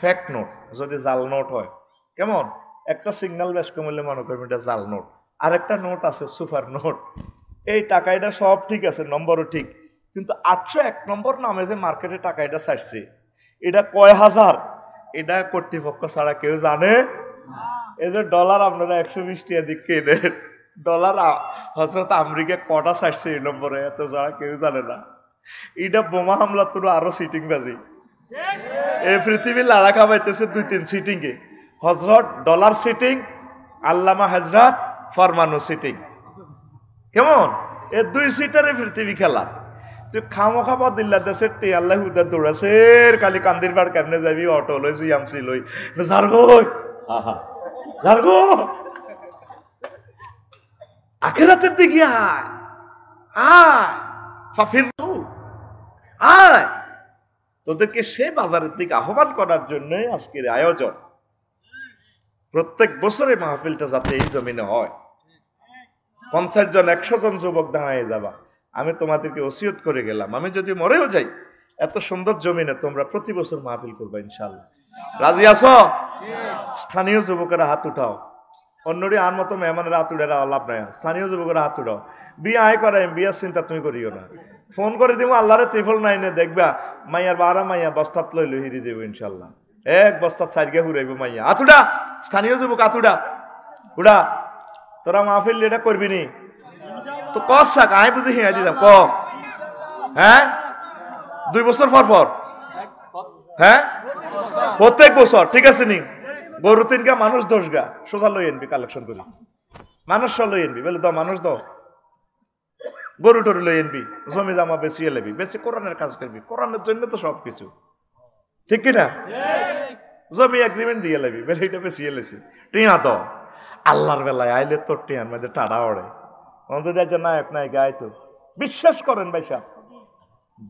Fake note, যদি জাল note হয় কেমন, একটা সিগন্যাল বেশ কমলে মনে করবেন এটা জাল নোট। আরেকটা নোট আছে সুপার নোট, এই টাকা এটা সব ঠিক আছে, নম্বরও ঠিক, কিন্তু 801 নম্বর নামে যে মার্কেটে টাকা এটা ছাড়ছে, এটা কয় হাজার, এটা কর্তৃপক্ষ ছাড়া কেউ জানে। এই যে ডলার আপনারা 120 টাকা দিক কেনেন, ডলার হজরত আমেরিকা কটা ছাড়ছে এই নম্বরে, এত ছাড়া কেউ জানে না। এটা বোমা হামলা তো আরো সিটিং বাজি, এই পৃথিবী লাড়া খাবাইতেছে 2-3 সিটিং এ, হজরত ডলার সিটিং, আল্লামা হজরত ফরমানো সিটিং, কেমন এ 2 সিটারে পৃথিবী খেলা। তুই খামো খাবা দিল্লা দেশের টি আল্লাহ হুদা দৌড়াছে কালি কান্দির বার কেমনে যাবি, অটো লই জিয়ামসি লই ঝাড়গই ঝাড়গো, আখেরাতের দিকে আয় আয় ফাফির আয়, তোদেরকে সে বাজারের দিকে আহ্বান করার জন্যই আজকের আয়োজন। প্রত্যেক বছরে মাহফিলটা যাতে এই জমিনে হয়, 50 জন 100 জন যুবক দাঁড়ায় যাবা। আমি তোমাদেরকে ওসিয়ত করে গেলাম, আমি যদি মরেও যাই এত সুন্দর জমিনে তোমরা প্রতি বছর মাহফিল করবা ইনশাআল্লাহ। রাজি আছো? স্থানীয় যুবকেরা হাত উঠাও, অন্যরি আর মতো মেহমানের হাত উঠে লাভ নাই, স্থানীয় যুবকেরা হাত উঠাও। বিয়ে আয় করাই, বিয়ার চিন্তা তুমি করিও না, ফোন করে দিব আল্লাহরে ত্রিফল নাই নে, দেখবা মাইয়ার বারা মাইয়া বস্তাত লই লই হিরি যাবো ইনশাল্লাহ, এক বস্তাত সাইডকে ঘুরাইব মাইয়া। আতুডা স্থানীয় যুবক আতুডা উড়া, তোরা মাহফিল এটা করবি নি তো কস থাক, আয় বুঝি হিয়া দিতাম ক, হ্যাঁ 2 বছর পর পর, হ্যাঁ প্রত্যেক বছর, ঠিক আছে নি? গরু 3 গা মানুষ 10 গা সোজা লই আনবি, কালেকশন করি মানুষ সব লই আনবি, বলে দাও মানুষ দাও, গরু টরু লই আনবি, জমি জামা বেশিয়ে লেবি, বেশি কোরআনের কাজ করবি, কোরআনের জন্য তো সবকিছু, ঠিক কিনা? জমি এগ্রিমেন্ট দিয়ে লেবি, বলে এটা বেশিয়ে লেছি, টিয়া দাও। আল্লাহর বেলায় আইলে তোর টিয়ার মধ্যে টাড়া ওড়ে, যদি একজন নায়ক নায়িকা আইতো, বিশ্বাস করেন ভাই সাহেব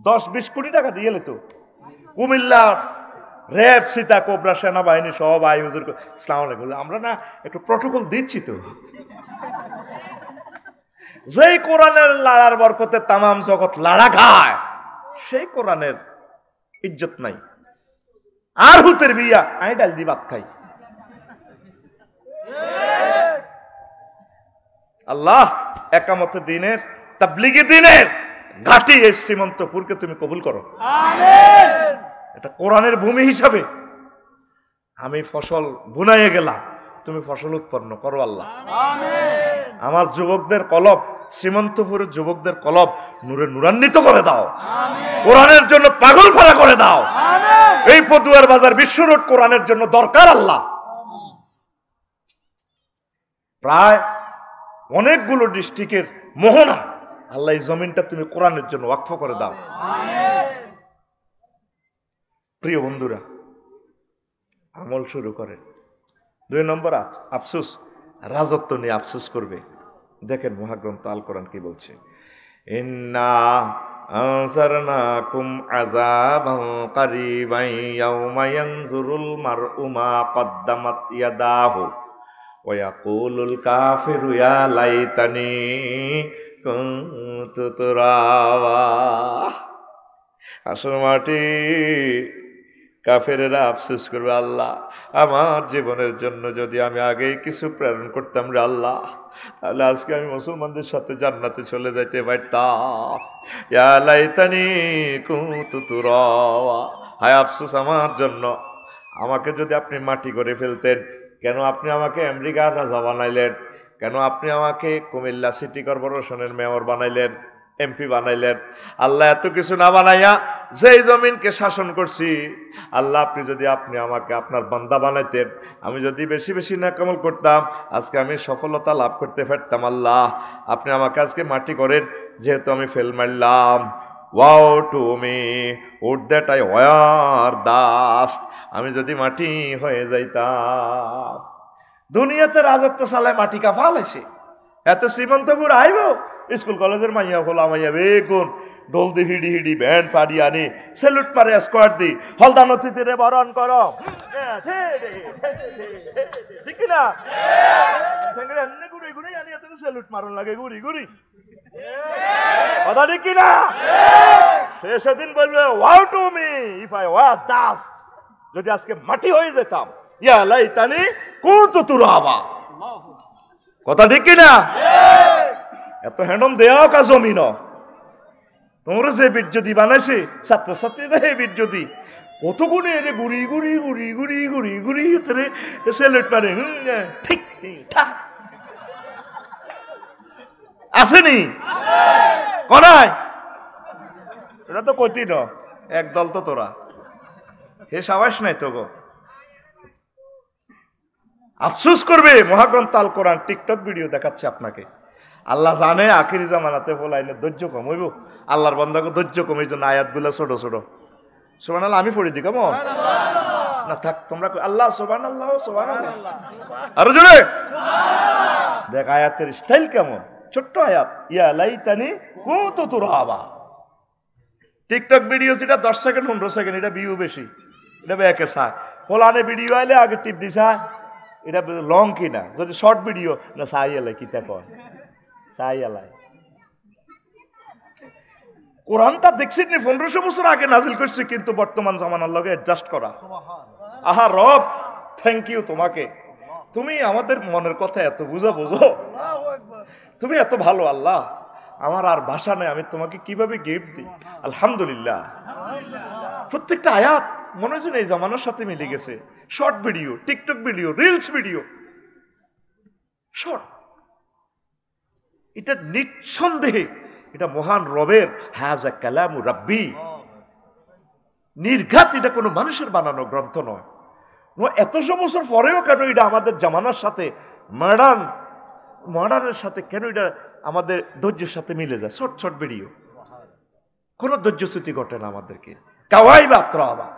10-20 কোটি টাকা দিয়ে তো কুমিল্লা র্যাব সীতা কোবরা সেনাবাহিনী সব আই হুজুর ইসলাম আলাইকুম, আমরা না একটু প্রটোকল দিচ্ছি তো, যেই কোরআনের লাড়ার বরকতে তামাম জগৎ লাড়া খায়, সেই কোরআনের ইজ্জত নাই। আর হুতের বিয়া আই ডাল দি ভাত খাই। আল্লাহ একামত দিনের তাবলীগি দিনের ঘাটি এই শ্রীমন্তপুরকে তুমি কবুল করো, আমিন। এটা কোরআনের ভূমি হিসাবে আমি ফসল বুনাইয়ে গেলাম, তুমি ফসল উৎপন্ন করো আল্লাহ, আমিন। আমার যুবকদের কলব, শ্রীমন্তপুরের যুবকদের কলব নূরে নূরান্বিত করে দাও, আমিন। কোরআনের জন্য পাগল ফারা করে দাও, আমিন। এই পদুয়ার বাজার বিশ্ব রোড কোরআনের জন্য দরকার আল্লাহ। প্রায় অনেকগুলো ডিস্ট্রিক্টের মোহনা আল্লাহ এই জমিনটা তুমি কোরআনের জন্য ওয়াকফ করে দাও, আমিন। প্রিয় বন্ধুরা, আমল শুরু করেন। 2 নম্বর আফসোস, রাজত্ব নিয়ে আফসোস করবে। দেখেন মহাগ্রন্থ আল কোরআন কি বলছে, ইন্না আনসারনাকুম আযাবান কারীবান ইয়াওমা ইয়ানজুরুল মার'উ মা কদ্দামাত ইয়াদাহু ওয়া ইয়াকুলুল কাফিরু ইয়া লাইতানি কুনতু তুরাবা। আসল মাটি কাফেরেরা আফসোস করবে, আল্লাহ আমার জীবনের জন্য যদি আমি আগেই কিছু প্রেরণ করতাম রে আল্লাহ, তাহলে আজকে আমি মুসলমানদের সাথে জান্নাতে চলে যাইতে পারতাম। ইয়া লাইতানি কুনতু তুরাবা, হায় আফসোস আমার জন্য, আমাকে যদি আপনি মাটি করে ফেলতেন। কেন আপনি আমাকে আমেরিকার রাজা বানাইলেন? কেন আপনি আমাকে কুমিল্লা সিটি কর্পোরেশনের মেয়র বানাইলেন, এমপি বানাইলেন? আল্লাহ এত কিছু না বানাইয়া যেই জমিনকে শাসন করছি, আল্লাহ আপনি আমাকে আপনার বান্দা বানাইতেন, আমি যদি বেশি বেশি নেকামল করতাম, আজকে আমি সফলতা লাভ করতে পারতাম। আল্লাহ আপনি আমাকে আজকে মাটি করেন, যেহেতু আমি ফেল মারলাম। Wow to me would that I were dust, আমি যদি মাটি হয়ে যাইতাম। দুনিয়াতে রাজত্ব চালায় মাটি কাফা লাইছে, এত শ্রীমন্তপুর আইব, স্কুল কলেজের মাইয়া খোলা মাইয়া বেগুন ডোল দি হিডি হিডি ব্যান্ড পাড়ি আনি সেলুট মারে স্কোয়াড দি হলদান অতিথিরে বরণ করো, ঠিক না? ঘুরি ঘুরি আনি এত সেলুট মারণ লাগে, ঘুরি ঘুরি, কথা ঠিক কিনা? সে সেদিন বলবে wow to me if I were dust, যদি আজকে মাটি হয়ে যেতাম, ইয়া লাইতানি কুনতু তুরাবা। কথা ঠিক কিনা? এত হ্যান্ডম দেওয়া কা জমিন, তোমরা যে বীর্যদি বানাইছে ছাত্রছাত্রীদের এই বীর্যদি কত গুণে এরে গুড়ি গুড়ি গুড়ি গুড়ি গুড়ি গুড়ি এতে সেলেট মারে ঠিক ঠাক আসেনি কনাই? এটা তো কইতি ন একদল তো তোরা হে সাবাস নাই তো গো। আফসোস করবে মহাগ্রন্থ আল কোরআন টিকটক ভিডিও দেখাচ্ছে আপনাকে। আল্লাহ জানে আখিরি জামানাতে বলাইনে ধৈর্য কম হইব, আল্লাহর বান্দাকে ধৈর্য কম, এই জন্য আয়াতগুলো ছোট ছোট। সুবহানাল্লাহ আমি পড়ি দি কেমন না থাক তোমরা আল্লাহ সুবহানাল্লাহ সুবহানাল্লাহ আরো জোরে দেখ আয়াতের স্টাইল কেমন, ছোট্ট আয়াত ইয়া লাইতানি কুনতু তুরাবা। টিকটক ভিডিও যেটা 10 সেকেন্ড 15 সেকেন্ড এটা ভিউ বেশি, এটা ব্যাকে চায়। ফলানে ভিডিও আইলে আগে টিপ দিছা এটা লং কিনা, যদি শর্ট ভিডিও না চাই এলাই কিতা কয় চাই এলাই। কোরআনটা দেখছেন 1500 বছর আগে নাজিল করছে, কিন্তু বর্তমান জামানার লগে অ্যাডজাস্ট করা। আহা রব থ্যাংক ইউ তোমাকে, তুমি আমাদের মনের কথা এত বুঝো, তুমি এত ভালো আল্লাহ, আমার আর ভাষা নেই, আমি তোমাকে কিভাবে গিফট দিই। আলহামদুলিল্লাহ প্রত্যেকটা আয়াত মনে হচ্ছে এই জামানার সাথে মিলে গেছে। Short video, TikTok video, reels video, short, এটা নিঃসন্দেহে এটা মহান রবের হাযা কালামু রাব্বি, নির্ঘাত এটা কোনো মানুষের বানানো গ্রন্থ নয়। এতশো বছর পরেও কেন এটা আমাদের জামানার সাথে মডার্নের সাথে কেন এটা আমাদের ধৈর্যের সাথে মিলে যায়। শর্ট শর্ট ভিডিও, কোনো ধৈর্যচ্যুতি ঘটে না আমাদেরকে। কাওয়াই বা ত্রাবা,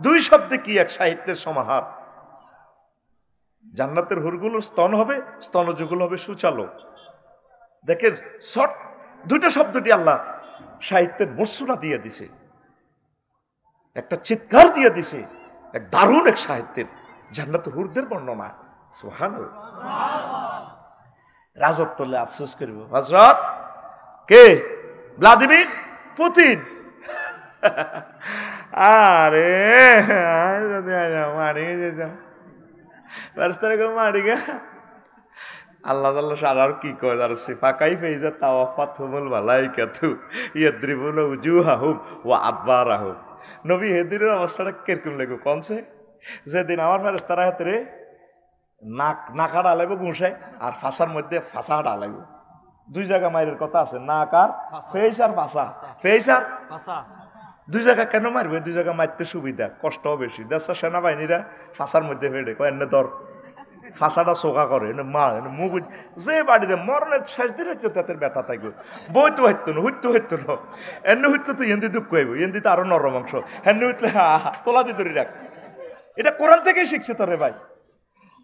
দুই শব্দে কি এক সাহিত্যের সমাহার। জান্নাতের হুরগুলো স্তন হবে, স্তনযুগল হবে সুচালো। দেখেন শর্ট দুইটা শব্দটি আল্লাহ সাহিত্যের মর্সুনা দিয়ে দিছে, একটা চিৎকার দিয়ে দিছে, এক দারুণ এক সাহিত্যের জান্নাতের হুরদের বর্ণনা। সুবহানাল্লাহ। রাজত্ব আফসোস করব হযরত কে ভ্লাদিমির পুতিন। আরে মারি মারি গে আল্লাহ তাআলা সারার কি কয় আর সিফাকাই ফেইজা তাওয়াফাতুহুল মালাইকাতু ইয়াদরিবুনা উজুহাহুম ওয়া আদবারাহুম। নবী হেদিনের অবস্থাটা কিরকম লাগবে কোনছে? যেদিন আমার ফেরেশতারা হাতে নাকা ডালাইব ঘুষায় আর ফাঁসার মধ্যে ফাঁসা ডালাইব। দুই জায়গা মায়ের কথা আছে, নাক আর ফেস আর ফাঁসা, ফেস আর দুই জায়গা কেন মারবে? দুই জায়গা মারতে সুবিধা, কষ্টও বেশি। দেশের সেনাবাহিনীরা ফাঁসার মধ্যে ফেটে কয় এনে ধর, ফাঁসাটা চোখা করে এনে মার, এনে মুখ যে বাড়িতে মরণের শেষ দিন হচ্ছে তাতে ব্যথা থাকবে। বই তো হইতো না, হুইতো হইতো না, এনে হইতো তো এন্দি দুঃখ হইব, এন্দিতে আরো নরম অংশ, হেন হইতলে তোলা দিয়ে ধরে রাখ। এটা কোরআন থেকেই শিখছে তোরে ভাই।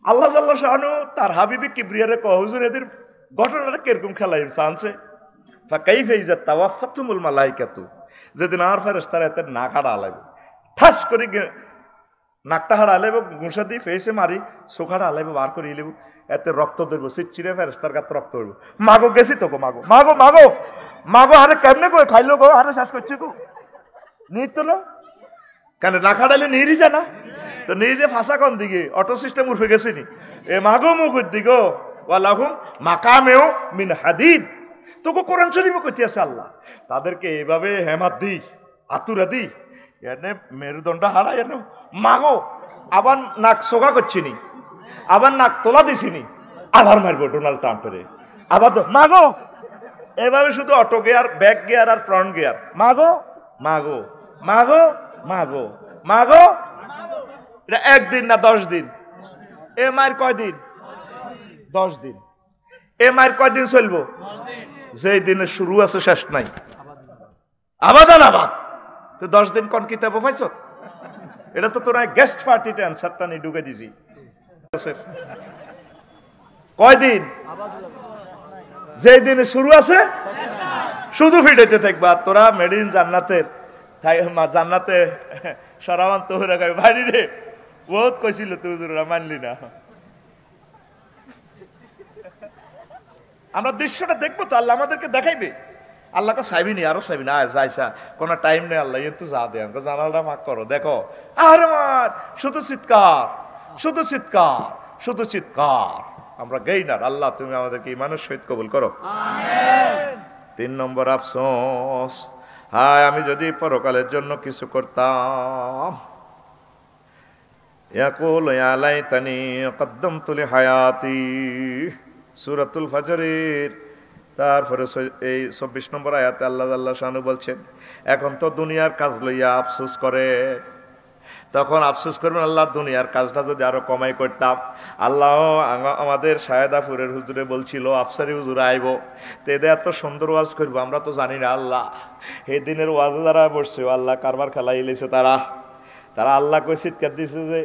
আল্লাহ জাল্লাহ শাহানু তার হাবিবি কিবরিয়ারে কয় হুজুর এদের ঘটনাটা কিরকম খেলাই আনছে? ফাকাইফা ইযা তাওয়াফাতুহুল মালাইকাতু, যেদিন আর ফেরেশতারা এতে নাক হাড়া আলাইব, ঠাস করে নাকটা হাড়া আলাইব, ঘুষা দিয়ে ফেসে মারি চোখাটা আলাইব, বার করে ইলেব, এতে রক্ত ধরবো, চিটচিরে ফেরেশতার গাতে রক্ত ধরবো। মাগো গেছি তো গো, মাগো মাগো মাগো মাগো, আরে কেমনে গো খাইলো গো, আরে শেষ করছি গো, নিত না কেন নাক হাড়াইলে নিয়ে যা না তো নিজে ফাঁসা কোন দিকে অটো সিস্টেম উঠে গেছে নি এ মাগো মুগুর দিগো ওয়ালাহুম মাকামেও মিন হাদিদ। তোকে কোরআন শরীফে কইতে আছে আল্লাহ তাদেরকে এইভাবে হেমাত দি আতুরা দি এনে মেরুদণ্ড হারাই এনে মাগো, আবার নাক সোগা করছিনি, আবার নাক তোলা দিছিনি, আবার মারবো ডোনাল্ড ট্রাম্পের, আবার তো মাগো, এভাবে শুধু অটো গিয়ার, ব্যাক গিয়ার আর ফ্রন্ট গিয়ার, মাগো মাগো মাগো মাগো মাগো। এটা একদিন না 10 দিন? এ মায়ের কয়দিন? 10 দিন। এ মায়ের কয়দিন চলবো? যেই দিনে শুরু আছে শেষ নাই, আবাদান আবাদ। তো 10 দিন কোন কিতাব পাইছ? এটা তো তোরা গেস্ট পার্টিতে অ্যান্সারটা নিয়ে ঢুকে দিছি। কয়দিন? যেই দিনে শুরু আছে শুধু ফিটাইতে থাকবা। তোরা মেড ইন জান্নাতের জান্নাতে সরামান তোহরা গাই বাড়ি রে বহুত কইছিল তুই হুজুররা মানলি না। আমরা দৃশ্যটা দেখবো তো, আল্লাহ আমাদেরকে দেখাইবে। আল্লাহকে চাইবি নি, আরো চাইবি না, যাইসা কোনো টাইম নেই, আল্লাহ তো যা দেন জানালটা মাক করো, দেখো আরে মার শুধু চিৎকার, শুধু চিৎকার, শুধু চিৎকার। আমরা গেইনার, আল্লাহ তুমি আমাদেরকে ইমানের সহিত কবুল করো। 3 নম্বর আফসোস, হায় আমি যদি পরকালের জন্য কিছু করতাম। ইয়াকুল ইয়া লাইতানি কদ্দামতু লিহায়াতি, সূরাতুল ফজরের তারপরে এই 24 নম্বর আয়াতে আল্লাহ শানু বলছেন, এখন তো দুনিয়ার কাজ লইয়া আফসোস করে, তখন আফসোস করবেন আল্লাহ দুনিয়ার কাজটা যদি আরো কমাই করতাম। আল্লাহ আমাদের সায়দাপুরের হুজুরে বলছিল আফসারি হুজুর আইব, তো এদের এত সুন্দর ওয়াজ করবো, আমরা তো জানি না। আল্লাহ এই দিনের ওয়াজে যারা বসছে আল্লাহ কারবার খেলা এলেছে, তারা আল্লাহ কই চিৎকার দিছে যে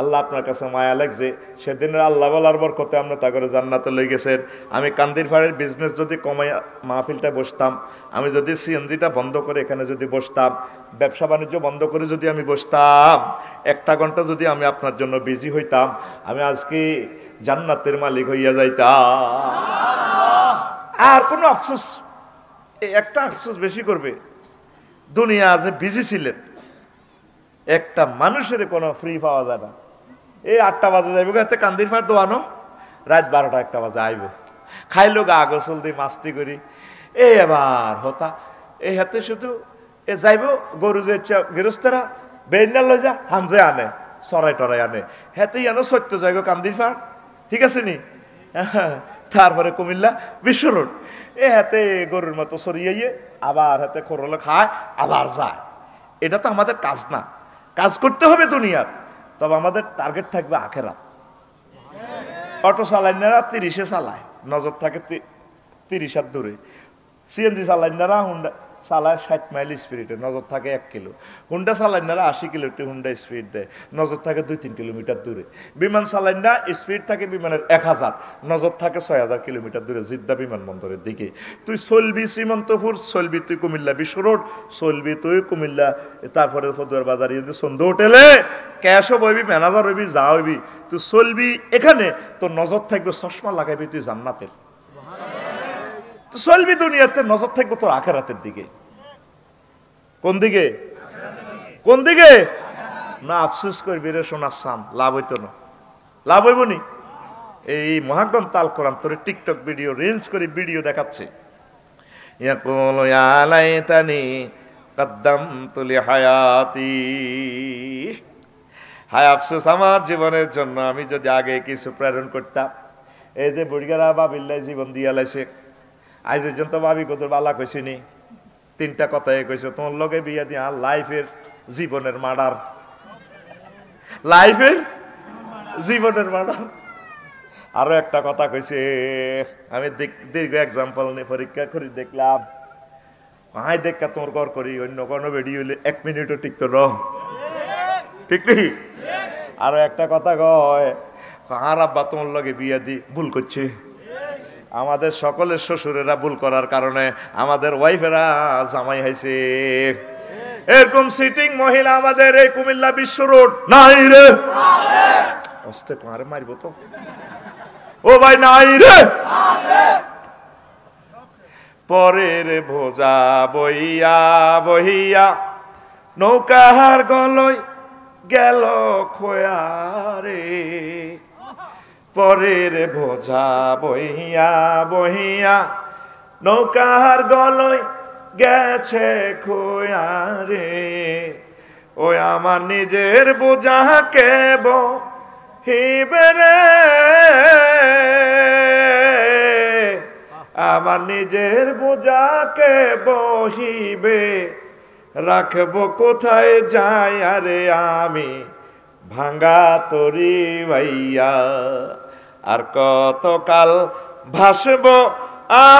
আল্লাহ আপনার কাছে মায়া লাগছে। সেদিনের আল্লাহ বলার বরকতে আমরা তা করে জান্নাতে লই গেছেন। আমি কান্দির ফাড়ের বিজনেস যদি কমাই মাহফিলটা বসতাম, আমি যদি সিএনজিটা বন্ধ করে এখানে যদি বসতাম, ব্যবসা বাণিজ্য বন্ধ করে যদি আমি বসতাম, 1 ঘন্টা যদি আমি আপনার জন্য বিজি হইতাম, আমি আজকে জান্নাতের মালিক হইয়া যাইতাম। আর কোনো আফসোস, একটা আফসোস বেশি করবে, দুনিয়া যে বিজি ছিলেন, একটা মানুষের কোনো ফ্রি পাওয়া যায় না। এই 8টা বাজে যাইব এতে কান্দির ফার দোয়ানো, রাত 12টা 1টা বাজে আইব, খাইলো গা গোসল দিয়ে মাস্তি করি। এই এবার হতা এই হাতে শুধু এ যাইব গরু যে গৃহস্থরা বেইনা লই যা হানজে আনে, সরাই টরাই আনে, হেতেই আনো সত্য যাইব কান্দির ফার, ঠিক আছে নি। তারপরে কুমিল্লা বিশ্ব রোড, এ হাতে গরুর মতো সরিয়ে আবার হাতে খরলে খায় আবার যায়। এটা তো আমাদের কাজ না, কাজ করতে হবে দুনিয়ার, তবে আমাদের টার্গেট থাকবে আখেরাত। অটো চালাইনারা 30-এ চালায়, নজর থাকে 30 হাত দূরে। সিএনজি চালাইনারা হুন্ডা চালায় 60 মাইল স্পিডে, নজর থাকে 1 কিলো। হুন্ডা চালাইনারা 80 কিলোতে হুন্ডা স্পিড দেয়, নজর থাকে 2-3 কিলোমিটার দূরে। বিমান চালাইনা স্পিড থাকে বিমানের 1000, নজর থাকে 6000 কিলোমিটার দূরে, জিদ্দা বিমানবন্দরের দিকে। তুই চলবি শ্রীমন্তপুর, চলবি তুই কুমিল্লা বিশ্ব রোড, চলবি তুই কুমিল্লা, তারপরে ফতুয়ার বাজারে সন্ধ্যা হোটেলে ক্যাশও বইবি, ম্যানেজার হইবি, যা হইবি, তুই চলবি এখানে, তোর নজর থাকবে, চশমা লাগাইবি তুই জান্নাতের। চলবি দুনিয়াতে, নজর থাকবে তোর আখেরাতের দিকে। কোন দিকে? কোন দিকে? না আফসোস করবি রে সোনার সাম, লাভ হইতো না, লাভ হইব নি। এই মহাগ্রন্থ আল কোরআন তোর টিকটক ভিডিও, রিলস করে ভিডিও দেখাচ্ছে, ইয়াকুল ইয়া লাইতানি কদ্দামতু লিহায়াতি, হায় আফসোস আমার জীবনের জন্য আমি যদি আগে কিছু প্রেরণ করতাম। এই যে বুড়িগারা বাবিল্লাই জীবন দিয়া লাইছে, আজ পর্যন্ত ভাবি কত বালা কইছিনি, 3টা কথাই কইছে, তোমার লগে বিয়া দিয়া লাইফের জীবনের মার্ডার, লাইফের জীবনের মার্ডার। আরো একটা কথা কইছে, আমি দীর্ঘ এক্সাম্পল নিয়ে পরীক্ষা করি দেখলাম, হাই দেখা তোমার ঘর করি, অন্য কোনো বেডি হইলে 1 মিনিটও টিকতো ন, ঠিক নেই। আরো একটা কথা কয়, আর আব্বা তোমার লগে বিয়া দি ভুল করছে। আমাদের সকলের শ্বশুরেরা ভুল করার কারণে আমাদের ওয়াইফেরা জামাই হয়েছে। এরকম সিটিং মহিলা আমাদের এই কুমিল্লা বিশ্ব রোড নাই রে, অস্তে তোমারে মারব তো, ও ভাই নাই রে। পরের ভোজা বইয়া বহিয়া নৌকার গলই গেল খোয়া রে, পরের বোঝা বহিয়া বহিয়া নৌকার গলই গেছে খোয়া রে, ওই আমার নিজের বোঝা কে বহিবে রে, আমার নিজের বোঝা কে বহিবে, রাখবো কোথায় যাই আরে আমি ভাঙ্গা তরি ভাইয়া, আর কতকাল ভাসব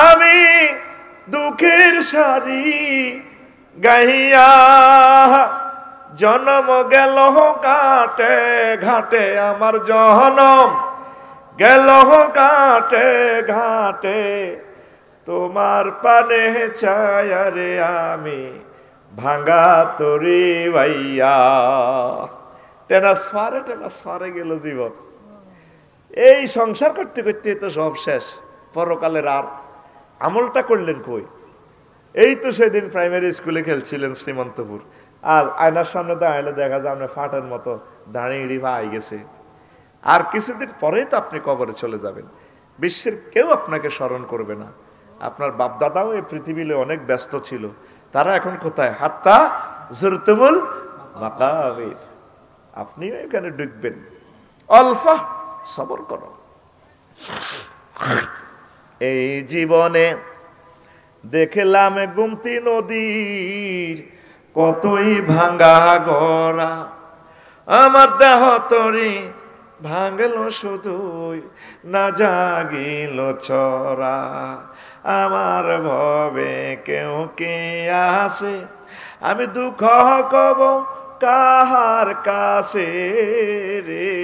আমি দুঃখের সারি গাইয়া, জন্ম গেল কাটে ঘাটে আমার জনম গেল কাটে ঘাটে, তোমার পানে চাই আরে আমি ভাঙ্গা তরি ভাইয়া। টেনাসফারে গেল জীবন। এই সংসার করতে করতে তো সব শেষ, পরকালের আর আমলটা করলেন কই? এই তো সেদিন প্রাইমারি স্কুলে খেলছিলেন শ্রীমন্তপুর, আর আয়নার সামনে দাঁড়ালে দেখা যায় আপনার ফাটার মতো দাঁড়িয়ে ভাই গেছে। আর কিছুদিন পরেই তো আপনি কবরে চলে যাবেন। বিশ্বের কেউ আপনাকে স্মরণ করবে না। আপনার বাপদাদাও এই পৃথিবীতে অনেক ব্যস্ত ছিল, তারা এখন কোথায়? হাত্তা জুরতুমুল মাকাবির। আপনিও এখানে ঢুকবেন। অল্পা সবর করো। এই জীবনে দেখলাম গুমতি নদীর কতই ভাঙ্গা গড়া, আমার দেহ তরি ভাঙল শুধুই না জাগিল চরা, আমার ভবে কেউ কে আসে, আমি দুঃখ কব কাহার কাছে রে,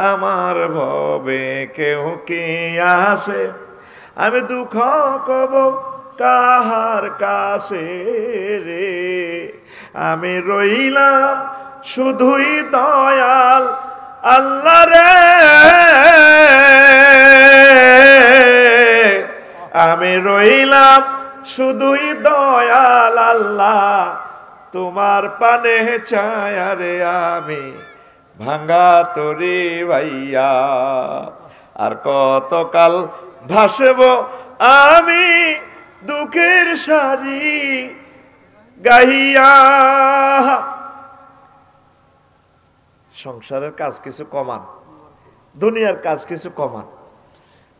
আমার ভবে কেউ কে আসে, আমি দুঃখ কব কাহার কাছে রে, আমি রইলাম শুধুই দয়াল আল্লাহ রে, আমি রইলাম শুধুই দয়াল আল্লাহ, তোমার পানে ছায়া রে, আমি ভাঙ্গা তরি ভাইয়া, আর কতকাল ভাসব আমি দুঃখের সারি গাইয়া। সংসারের কাজ কিছু কমান, দুনিয়ার কাজ কিছু কমান।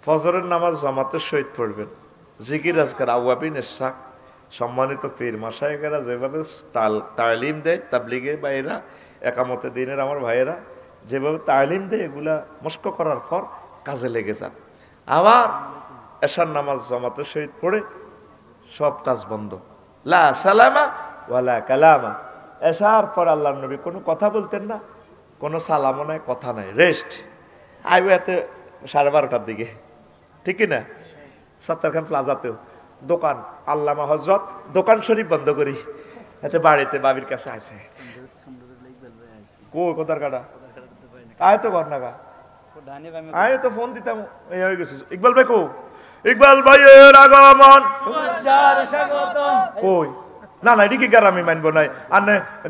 ফজরের নামাজ জামাতের সহিত পড়বেন, জিকির আজকার আওয়াবিন ইশরাক। সম্মানিত পীর মাশায়েখেরা যেভাবে তালিম দেয়, তাবলিগে ভাইয়েরা, একামতে দিনের আমার ভাইয়েরা যেভাবে তালিম দেয়, এগুলা মস্ক করার পর কাজে লেগে যান। আবার এশার নামাজ জামাতের সহিত পড়ে সব কাজ বন্ধ, লা সালামা ওয়ালা কালামা। এশার পর আল্লাহর নবী কোনো কথা বলতেন না, কোনো সালামও নাই, কথা নাই, রেস্ট। আইবে এতে 12:30টার দিকে, ঠিক না? সত্তরখান প্লাজাতেও দোকান, আল্লামা হজরত দোকান শরীফ বন্ধ করি, এতে বাড়িতে বাবির কাছে আছে কো কোথার কাটা আয় তো ঘর নাগা, আয় তো ফোন দিতাম, এই হয়ে গেছে। ইকবাল ভাই কো, ইকবাল ভাইয়ের আগমন কই? না না, এদিকে গ্যারামি মানবো নাই, আর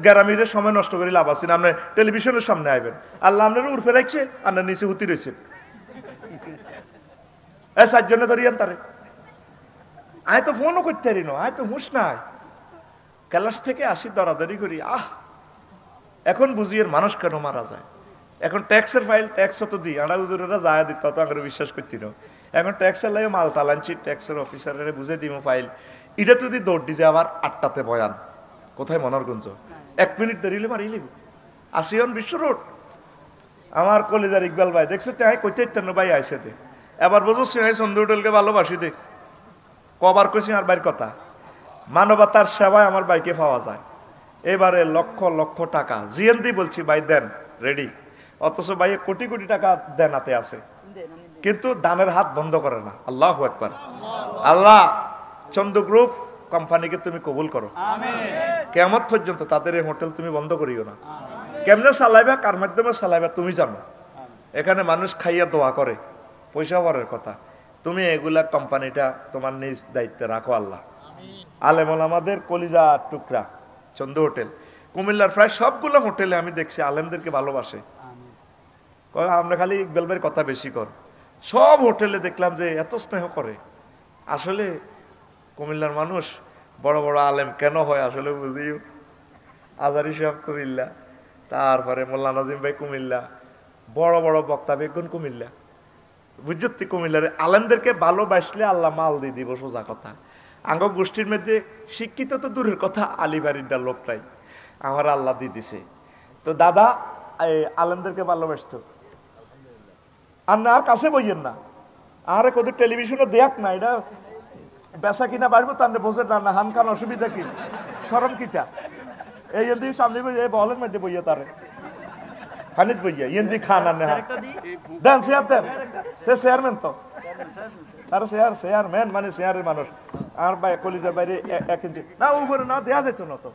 গ্যারামিদের সময় নষ্ট করে লাভ আছে না। আপনি টেলিভিশনের সামনে আইবেন, আল্লাহ আপনার উর্ফে রাখছে, আর নিচে হুতি রয়েছে, এ 4 জনে ধরিয়ান তারে। আয় তো ফোনও করতে পারি না, আয় তো হুঁশ নাই। ক্যালাস থেকে আসি দরাদরি করি, এখন বুঝি এর মানুষ কেন মারা যায়। এখন ট্যাক্সের ফাইল ট্যাক্স তো দিই, আড়া হুজুরেরা যায় দিত, তত আগে বিশ্বাস করতি না। এখন ট্যাক্সের লাগে মাল তালানছি, ট্যাক্সের অফিসারের বুঝে দিব ফাইল। এটা যদি দৌড় দিছে আবার 8টাতে বয়ান, কোথায় মনোরগঞ্জ, 1 মিনিট দেরিলে মারি লিব। আসিয়ন বিশ্ব রোড। আমার কলেজার ইকবাল ভাই দেখছো তাই কইতে ভাই আইসে দে, এবার বুঝো সিনাই চন্দ্র হোটেলকে ভালোবাসি দে, কবার কইছি আর বাইর কথা। মানবতার সেবায় আমার বাইকে পাওয়া যায়। এবারে লক্ষ লক্ষ টাকা জিএনদি বলছি ভাই দেন, রেডি। অথচ ভাই কোটি কোটি টাকা দেনাতে আছে, কিন্তু দানের হাত বন্ধ করে না। আল্লাহু আকবার। আল্লাহ চন্দ্র গ্রুপ কোম্পানিকে তুমি কবুল করো, কিয়ামত পর্যন্ত তাদের এই হোটেল তুমি বন্ধ করিও না। কেমনে চালাইবা, কার মাধ্যমে চালাইবা তুমি জানো। এখানে মানুষ খাইয়া দোয়া করে, পয়সা ভরার কথা। তুমি এগুলা কোম্পানিটা তোমার নিজ দায়িত্বে রাখো আল্লাহ। আলেম ওলামাদের কলিজা টুকরা চন্দ্র হোটেল, কুমিল্লার প্রায় সবগুলো হোটেলে আমি দেখছি আলেমদেরকে ভালোবাসে। আমরা খালি ইকবাল ভাইয়ের কথা বেশি কর, সব হোটেলে দেখলাম যে এত স্নেহ করে। আসলে কুমিল্লার মানুষ বড় বড় আলেম কেন হয় আসলে বুঝিও। আজারি সাহেব কুমিল্লা, তারপরে মোল্লা নাজিম ভাই কুমিল্লা, বড় বড় বক্তা বেগুন কুমিল্লা, বুঝছি কুমিল্লার আলেমদেরকে ভালোবাসলে আল্লাহ মাল দিয়ে দিব, সোজা কথা। আঙ্গ গোষ্ঠীর মধ্যে শিক্ষিত তো দূরের কথা, আলিবাড়ির লোকটাই আমার আল্লাহ দিয়ে দিছে। তো দাদা আলেমদেরকে ভালোবাসত, আর না আর কাছে বইয়েন না, আরে কোথাও টেলিভিশনে দেখ না, এটা বেচা কিনা বাড়বো তার বসে না, হান খান অসুবিধা কি, সরম কিটা। এই এদিকে সামনে বলের মধ্যে বইয়া তারে হানিত বইয়া ইন্দি খান আর নেহা দেন শেয়ার দেন, সে চেয়ারম্যান তো, তার চেয়ারম্যান মানে চেয়ারের মানুষ। আর ভাই কলিজার বাইরে 1 ইঞ্চি না উপরে না দেয়া যেত না, তো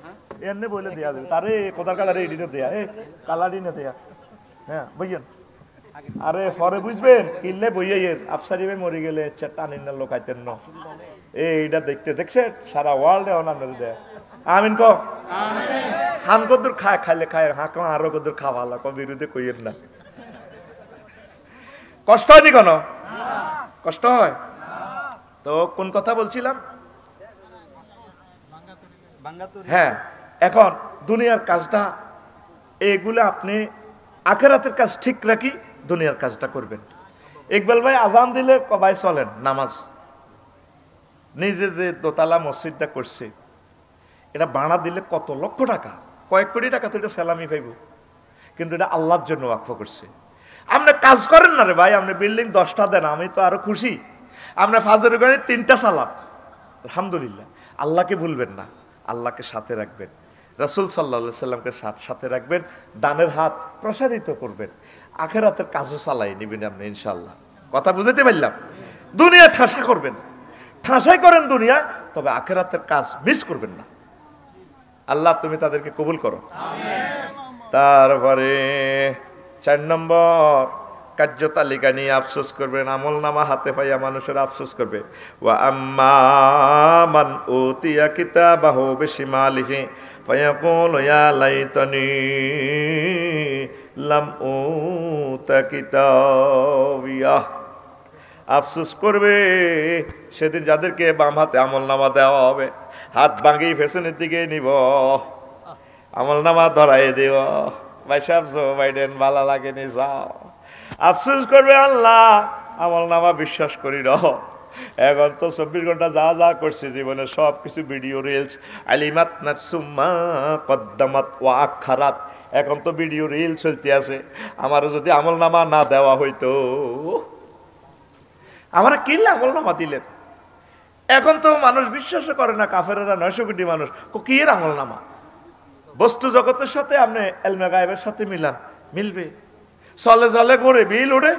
এমনি বইলে দেয়া যাবে তারে, কোথার কালার এডিনে দেয়া, কালারিনে দেয়া। হ্যাঁ বইয়েন, আরে পরে বুঝবেন কিনলে বইয়ে আফসারি ভাই মরে গেলে টানির লোক আইতেন না। এইটা দেখতে দেখছেন সারা ওয়ার্ল্ডে অনান্য দেয় আমিন ক হান কদ্দুর খায় খাইলে খায় হাঁক আরো কদ্দুর খাওয়ালা ক বিরুদ্ধে কইয়েন না কষ্ট হয়নি কেন কষ্ট হয় তো কোন কথা বলছিলাম হ্যাঁ এখন দুনিয়ার কাজটা এগুলো আপনি আখেরাতের কাজ ঠিক রাখি দুনিয়ার কাজটা করবেন ইকবাল ভাই আজান দিলে কবাই চলেন নামাজ নিজে যে দোতলা মসজিদটা করছে এটা বানা দিলে কত লক্ষ টাকা কয়েক কোটি টাকা তো এটা সালামি পাইব কিন্তু এটা আল্লাহর জন্য ওয়াকফ করছে আপনি কাজ করেন না রে ভাই আপনি বিল্ডিং 10টা দেন আমি তো আরো খুশি আপনি ফাজরের গাড়ি 3টা সালাম আলহামদুলিল্লাহ আল্লাহকে ভুলবেন না আল্লাহকে সাথে রাখবেন রাসূল সাল্লাল্লাহু আলাইহি সাল্লামকে সাথে রাখবেন দানের হাত প্রসারিত করবেন আখিরাতের কাজও চালাই নেবেন আপনি ইনশাআল্লাহ কথা বুঝাতে পারলাম দুনিয়া ঠাসা করবেন ঠাসাই করেন দুনিয়া তবে আখিরাতের কাজ মিস করবেন না আল্লাহ তুমি তাদেরকে কবুল করো তারপরে 4 নম্বর কার্য তালিকা নিয়ে আফসোস করবেন আমল নামা হাতে পাইয়া মানুষের আফসোস করবে ওয়া আম্মা মান উতিয়া কিতাবাহু বিশিমালিহি ফায়াকুলু ইয়া লাইতানি লাম উতা কিতাবিয়া আফসোস করবে সেদিন যাদেরকে বাম হাতে আমল নামা দেওয়া হবে হাত ভাঙিয়ে পেছনের দিকে নিব আমল নামা ধরাই দিব ভাই সাহেব জো বাইডেন ভালো লাগেনি যাও আফসোস করবে আল্লাহ আমল নামা বিশ্বাস করি না এখন তো 24 ঘন্টা যা যা করছে জীবনে সব কিছু ভিডিও রিলস আলিমাত নাফসুম মা কদ্দামাত ওয়া আখারাত এখন তো ভিডিও রিল চলতে আছে আমারও যদি আমল নামা না দেওয়া হইতো আমরা কিনলে আমল নামা দিলেন এখন তো মানুষ বিশ্বাস করে না কাফেরেরা 900 কোটি মানুষ কি এর আমল নামা বস্তু জগতের সাথে আপনি এলমে গায়েবের সাথে মিলান মিলবে চলে চলে করে বিল ওঠে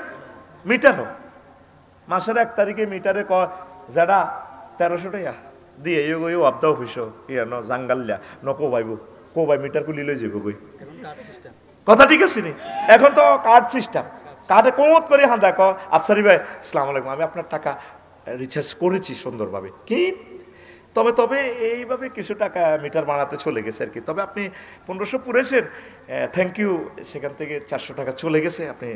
মিটারও মাসের 1 তারিখে মিটারে যারা 1300 টাকা দিয়ে ওই অব্দা অফিস ইয়া ন জাঙ্গাল্লা ন কোবাই মিটার কুলি লই যাব বই কথা ঠিক আছে নি এখন তো কার্ড সিস্টেম কার্ডে কোমত করে হাঁ দেখো আফসারি ভাই আসসালামু আলাইকুম আমি আপনার টাকা রিচার্জ করেছি সুন্দরভাবে কি তবে এইভাবে কিছু টাকা মিটার বানাতে চলে গেছে আর কি তবে আপনি 1500 পুরেছেন থ্যাংক ইউ সেখান থেকে 400 টাকা চলে গেছে আপনি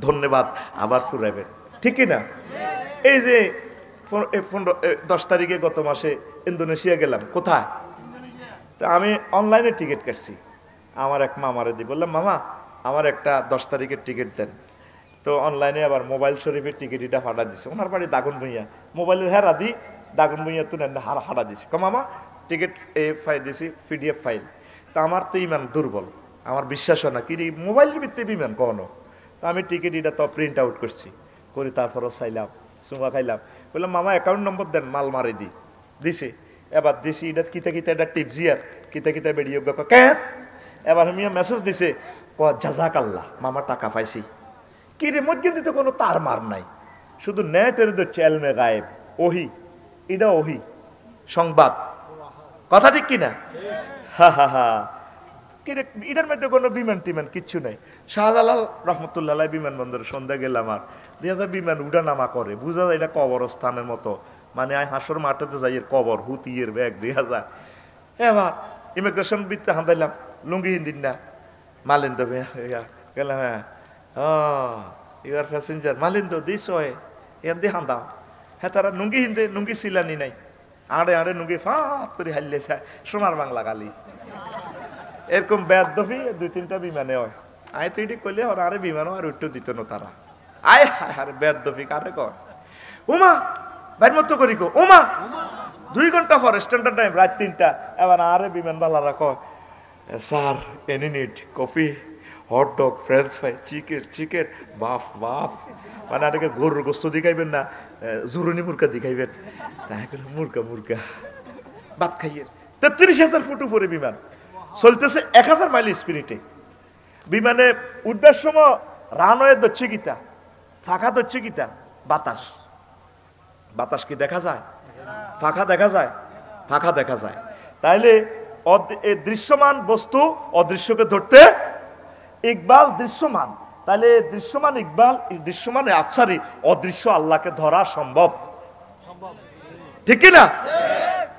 ধন্যবাদ আবার পুরাবেন ঠিক কি না এই যে 10 তারিখে গত মাসে ইন্দোনেশিয়া গেলাম কোথায় তো আমি অনলাইনে টিকিট কাটছি আমার এক মামারে দিই বললাম মামা আমার একটা 10 তারিখের টিকিট দেন তো অনলাইনে আবার মোবাইল শরীফের টিকিটটা ফাটা দিছে ওনার বাড়ি দাগন ভুঁইয়া মোবাইলের হেরা দি দাগন ভুঁইয়া তো হারা দিছে মামা টিকিট ফাইল দিছি পিডিএফ ফাইল তা আমার তো ইমান দুর্বল আমার বিশ্বাস হয় না কি মোবাইলের ভিত্তিতে বিমান কখনো তো আমি টিকিট এটা তো প্রিন্ট আউট করছি করে তারপরও চাইলাম চুমা খাইলাম বললাম মামা অ্যাকাউন্ট নম্বর দেন মাল মারি দিছে এবার দিছি এটা কিতা এটা টিপজিয়ার কিতা বেরিয়ে ক্যাত এবার আমি মেসেজ দিছে জাজাকাল্লাহ মামা টাকা পাইছি কি রে মধ্যে দিতে কোনো তার মার নাই শুধু নেটের তো চেলমে গায়েব ওহি এটা ওহি সংবাদ কথা ঠিক কিনা হা হা হা কি রে এটার মধ্যে কোনো বিমান টিমান কিচ্ছু নাই শাহজালাল রহমতুল্লাহ বিমানবন্দরে সন্ধ্যা গেলাম আর 2000 বিমান উড়া নামা করে বুঝা যায় এটা কবরস্থানের মতো মানে হাসর মাঠেতে যাই এর কবর হুতিয়ের ব্যাগ 2000 এবার ইমিগ্রেশন বিতে হাঁদাইলাম লুঙ্গি হিন্দিন না মালিন্দ গেলাম হ্যাঁ ইউর প্যাসেঞ্জার মালিন্দ দিস হয় এন দিয়ে হাঁদাও হ্যাঁ তারা নুঙ্গি হিন্দে নুঙ্গি সিলানি নাই আড়ে নুঙ্গি ফাঁপ করে হাইলে সোনার বাংলা গালি এরকম ব্যাদ দফি 2-3টা বিমানে হয় আয় তুই ঠিক করলে ওরা আরে বিমানও আর উঠতে দিত না তারা আয় আরে ব্যাদ দফি কারে কর উমা বাইর মতো করি কো উমা 2 ঘন্টা পর স্ট্যান্ডার্ড টাইম রাত 3টা এবার আরে বিমান বালারা কয় sir any need coffee hot dog french fry chicken buff মানে আরেকে গরুর গোস্ত দিখাইবেন না জুরুনি মুরগা দিখাইবেন তাই করে মুরগা ভাত খাইয়ে 33,000 ফুট উপরে বিমান চলতেছে 1000 মাইল স্পিরিটে বিমানে উঠবার সময় রানওয়ে দচ্ছে গীতা ফাঁকা দচ্ছে গীতা বাতাস কি দেখা যায় ফাঁকা দেখা যায় তাইলে দৃশ্যমান বস্তু অদৃশ্যকে ধরতে ইকবাল দৃশ্যমান তাহলে দৃশ্যমান ইকবাল দৃশ্যমান আফসারি অদৃশ্য আল্লাহকে ধরা সম্ভব ঠিক কিনা?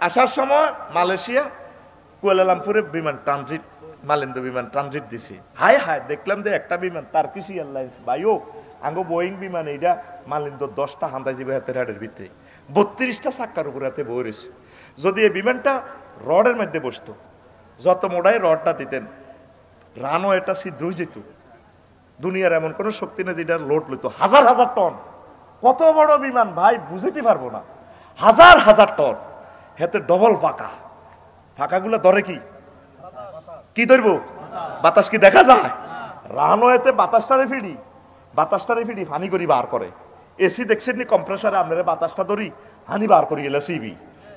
আসার সময় মালয়েশিয়া কুয়ালালামপুরে বিমান ট্রানজিট, মালিন্দু বিমান ট্রানজিট দিছে। হায় হায় দেখলাম যে একটা বিমান টার্কিশ এয়ারলাইন্স ভাইও আঙ্গো বোয়িং বিমান এইটা মালিন্দুর 10টা হান্দাই যাবে হাতের হাটের ভিতরে 32টা চাক্কার উপরে হাতে বই রয়েছে। যদি এই বিমানটা রডের মধ্যে বসতো, যত মোড়াই রডটা দিতেন রানও এটা ছিদ্র হয়ে যেত। দুনিয়ার এমন কোনো শক্তি নেই যেটা লোড লইতো, হাজার হাজার টন। কত বড় বিমান ভাই বুঝতে পারবো না, হাজার হাজার টন। হাতে ডবল পাকা, ফাঁকাগুলো ধরে কি ধরবো? বাতাস কি দেখা যায়? রানও এতে বাতাসটারে ফিডি হানি করি বার করে। এসি দেখছেন নি কম্প্রেসারে আপনারা বাতাসটা ধরি হানি বার করি গেলে সিবি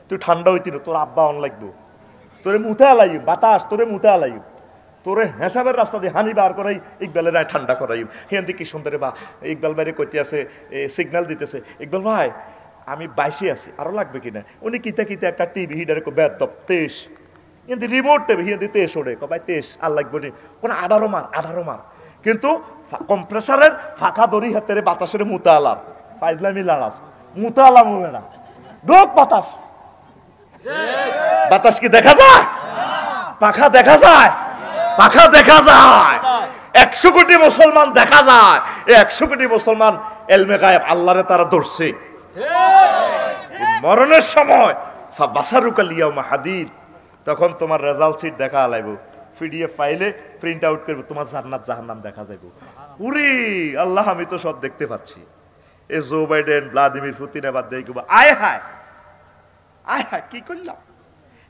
তুই ঠান্ডা হইতি না, তোর আব্বা অন লাগবো, তোরে মুঠে আলাই বাতাস, তোরে মুঠে আলাই, তোরে হেসাবের রাস্তা দিয়ে হানি বার করাই, ইকবালের রায় ঠান্ডা করাই। হেঁদি কি সুন্দরে বা ইকবাল বাইরে কইতে আছে, সিগন্যাল দিতেছে, ইকবাল ভাই আমি 22 আছি, আরো লাগবে কিনা? উনি কিতা একটা টিভি হিডারে বেদ 23 কিন্তু রিমোট টেবি হিন্দি 23 ওড়ে ভাই 23 আর লাগবে নি কোন 18 মার কিন্তু কম্প্রেসারের ফাঁকা দড়ি হাতের বাতাসের মুতা আলাম ফাইজলামি লাগাস মুতা আলাম হবে না ডোক বাতাস কি দেখা যায়? পাখা দেখা যায়? 100 কোটি মুসলমান দেখা যায়। 100 কোটি মুসলমান এলমে গায়েব আল্লাহরে তারা ধরছে। মরণের সময় হাদিদ, তখন তোমার রেজাল্ট শিট দেখা আলাইব, পিডিএফ ফাইলে প্রিন্ট আউট করবো, তোমার জান্নাত জাহান্নাম দেখা যাইব। উরি আল্লাহ আমি তো সব দেখতে পাচ্ছি। এ জো বাইডেন ভ্লাদিমির পুতিন এবার দেখবো আয় হায়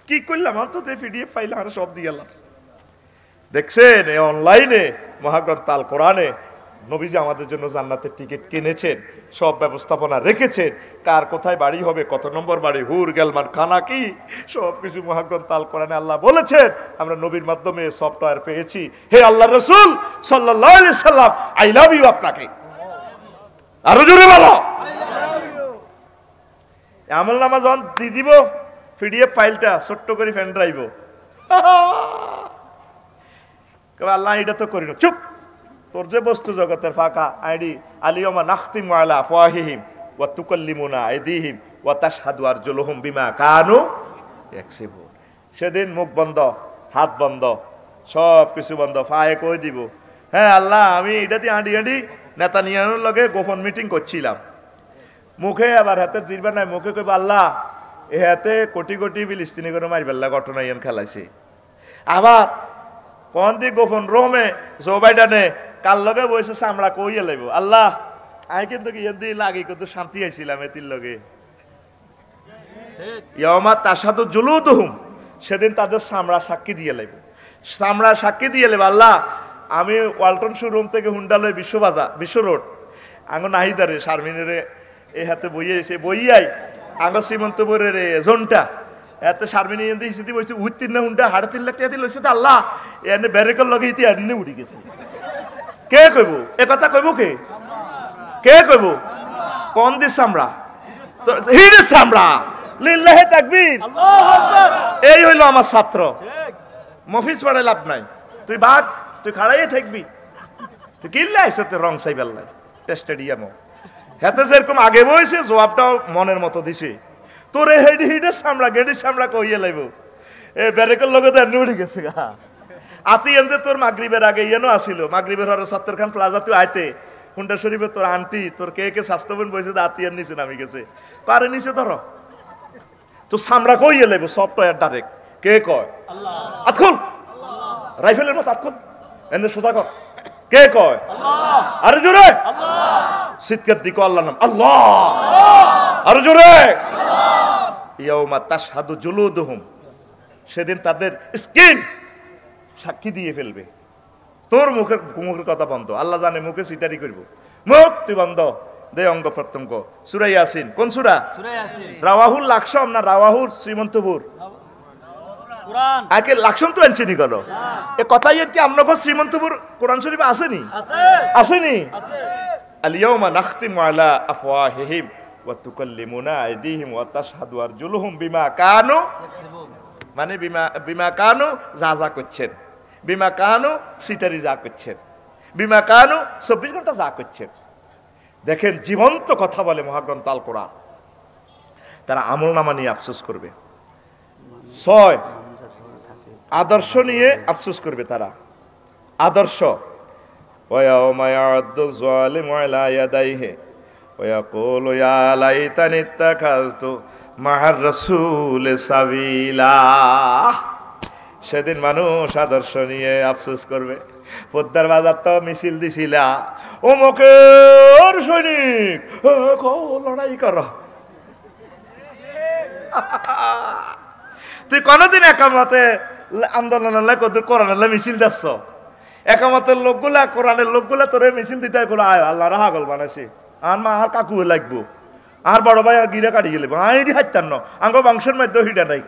কি করলাম অন্তত পিডিএফ ফাইলে আমরা সব দিয়ে গেলাম। দেখছেন এই অনলাইনে মহাগ্রন্থ আল কোরআনে নবীজি আমাদের জন্য জান্নাতের টিকিট কিনেছেন, সব ব্যবস্থাপনা রেখেছেন, কার কোথায় বাড়ি হবে, কত নম্বর বাড়ি, হুর গেলমান খানা কি, সব কিছু মহাগ্রন্থ আল কোরআনে আল্লাহ বলেছেন। আমরা নবীর মাধ্যমে সফটওয়্যার পেয়েছি। হে আল্লাহ রাসূল সাল্লাল্লাহু আলাইহি সাল্লাম, আই লাভ ইউ আপনাকে। আরো জোরে বলো। আমল নামা যখন দিয়ে দিব পিডিএফ ফাইলটা ছোট্ট করে ফ্যান ড্রাইভ, আল্লাহ এটা তো করি না, চুপ, তোর যে বস্তু জগতের ফাঁকা আইডি আলিয়মা নাখতিমু আলা আফওয়াহিহিম ওয়া তুকাল্লিমুনা আইদিহিম ওয়া তাশহাদু আরজুলুহুম বিমা কানু ইয়াকসিবুন। সেদিন মুখ বন্ধ, হাত বন্ধ, সব কিছু বন্ধ, ফায়ে কই দিব, হ্যাঁ আল্লাহ আমি এটাতে আঁটি নেতানিয়াহুর লগে গোপন মিটিং করছিলাম, মুখে আবার হাতে জিরবা নাই, মুখে কইব আল্লাহ এ হাতে কোটি কোটি ফিলিস্তিনি করে মারিবেল্লা ঘটনা ইয়ান খেলাইছে। আবার কোন দি গোপন রোমে জো বাইডেনে কাল লগে বসে চামড়া কইয়া লাইব, আল্লাহ আই কিন্তু ইয়ান দি লাগি কত শান্তি আইছিলাম এতির লগে। ইয়াউমা তাশহাদু জুলুদুহুম, সেদিন তাদের চামড়া সাক্ষী দিয়ে লাইব, চামড়া সাক্ষী দিয়ে লাইব, আল্লাহ আমি ওয়ালটন শোরুম থেকে হুন্ডা লই বিশ্ব রোড আঙ্গ নাহিদারে শারমিনের এই হাতে বইয়াই আঙ্গ শ্রীমন্তপুরের জোনটা এত শারমিনী ইস্তি বসে উঠতিন না হুন্ডা 3.5 লাখ টাকা লইছে তো আল্লাহ এনে ব্যারেকল লগে ইতি এনে উঠি গেছে। কে কইব এ কথা? কইব কে কইব? কোন দিস চামড়া? তো হিডে চামড়া। লিল্লাহি তাকবীর, আল্লাহু আকবার। এই হইল আমার ছাত্র। মফিজ পড়ে লাভ নাই, তুই বাদ, তুই খাড়াই থাকবি, তুই কিল্লা আইছ তো রং সাইবেল্লাই টেস্টেডিয়াম হেতে যেরকম আগে বইছে জবাবটাও মনের মতো দিছে। তোরে হেডে সামলা গেডি সামলা কইয়া লাইব এ ব্যারেকের লগে তো এনে উঠে গেছে গা। আতি এন যে তোর মাগরিবের আগে ইয়েনো আসিল, মাগরিবের হরে সত্তরখান প্লাজা তুই আইতে হুন্ডা শরীফে তোর আন্টি তোর কে স্বাস্থ্যবান বইছে আতি এর নিচে নামি গেছে, পারে নিচে ধরো তো সামরা কইয়া লাইব সফটওয়্যার ডাইরেক্ট। কে কয়? আল্লাহ। আতখুল রাইফেলের মতো আতখুল এনে সোজা কর। কে কয়? আল্লাহ। আরে জোরে আল্লাহ। সিটকার দিকে আল্লাহর নাম আল্লাহ। আরে জোরে আল্লাহ। ইয়াউমা তাশহাদু জুলুদুহুম, সেদিন তাদের স্কিন সাক্ষী দিয়ে ফেলবে। তোর মুখের কথা বন্ধ, আল্লাহ জানে মুখে সিটারি করব, মুখ তুই বন্ধ দে অঙ্গ প্রত্যঙ্গ। সূরা ইয়াসিন, কোন সূরা? সূরা ইয়াসিন। রাওয়াহুল লাকসাম না রাওয়াহুল শ্রীমন্তপুর? কোরআন আগে লাকসাম তো আনছিনি গেল এ কথাই কি আপনাকে শ্রীমন্তপুর কোরআন শরীফে আসেনি? আসেনি? আল-ইয়াউমা নাখতিমু আলা আফওয়াহিহিম ওয়া তুকাল্লিমুনা আইদিহিম ওয়া তাশহাদু আরজুলুহুম বিমা কানু ইয়াকসিবুন, মানে বিমা কানু যা করছেন, বিমা কানু সিটারি যা করছেন, বিমা কানু 24 ঘন্টা যা করছেন। দেখেন জীবন্ত কথা বলে মহাগ্রন্থ আল কোরআন। তারা আমলনামা নিয়ে আফসোস করবে। 6 আদর্শ নিয়ে আফসোস করবে তারা। আদর্শ ওয়ায়াউমা ইয়া'আদ্দু যালিমু আলা ইয়াদাইহি ওয়া ইয়াকুলু ইয়া লাইতানি ইত্তাখাযতু মা'আর রাসূলি সাবিলা। সেদিন মানুষ আদর্শ নিয়ে আফসোস করবে। পদ্মার বাজার তো মিছিল দিছিলা, অমুকের সৈনিক লড়াই কর। তুই কোনদিন একামতে আন্দোলন কোরআনের মিছিল দিচ্ছ? একামতের লোকগুলা, কোরআনের লোকগুলা তোরে মিছিল দিতে আয় আল্লাহ হাগল বানাইছে। আর মা আর কাকু লাগবো, আর বড় ভাই আর গিরা কাটি গেলে আইডি হাইতান্ন। আঙ্গ বংশের মধ্যে হিডা নাই,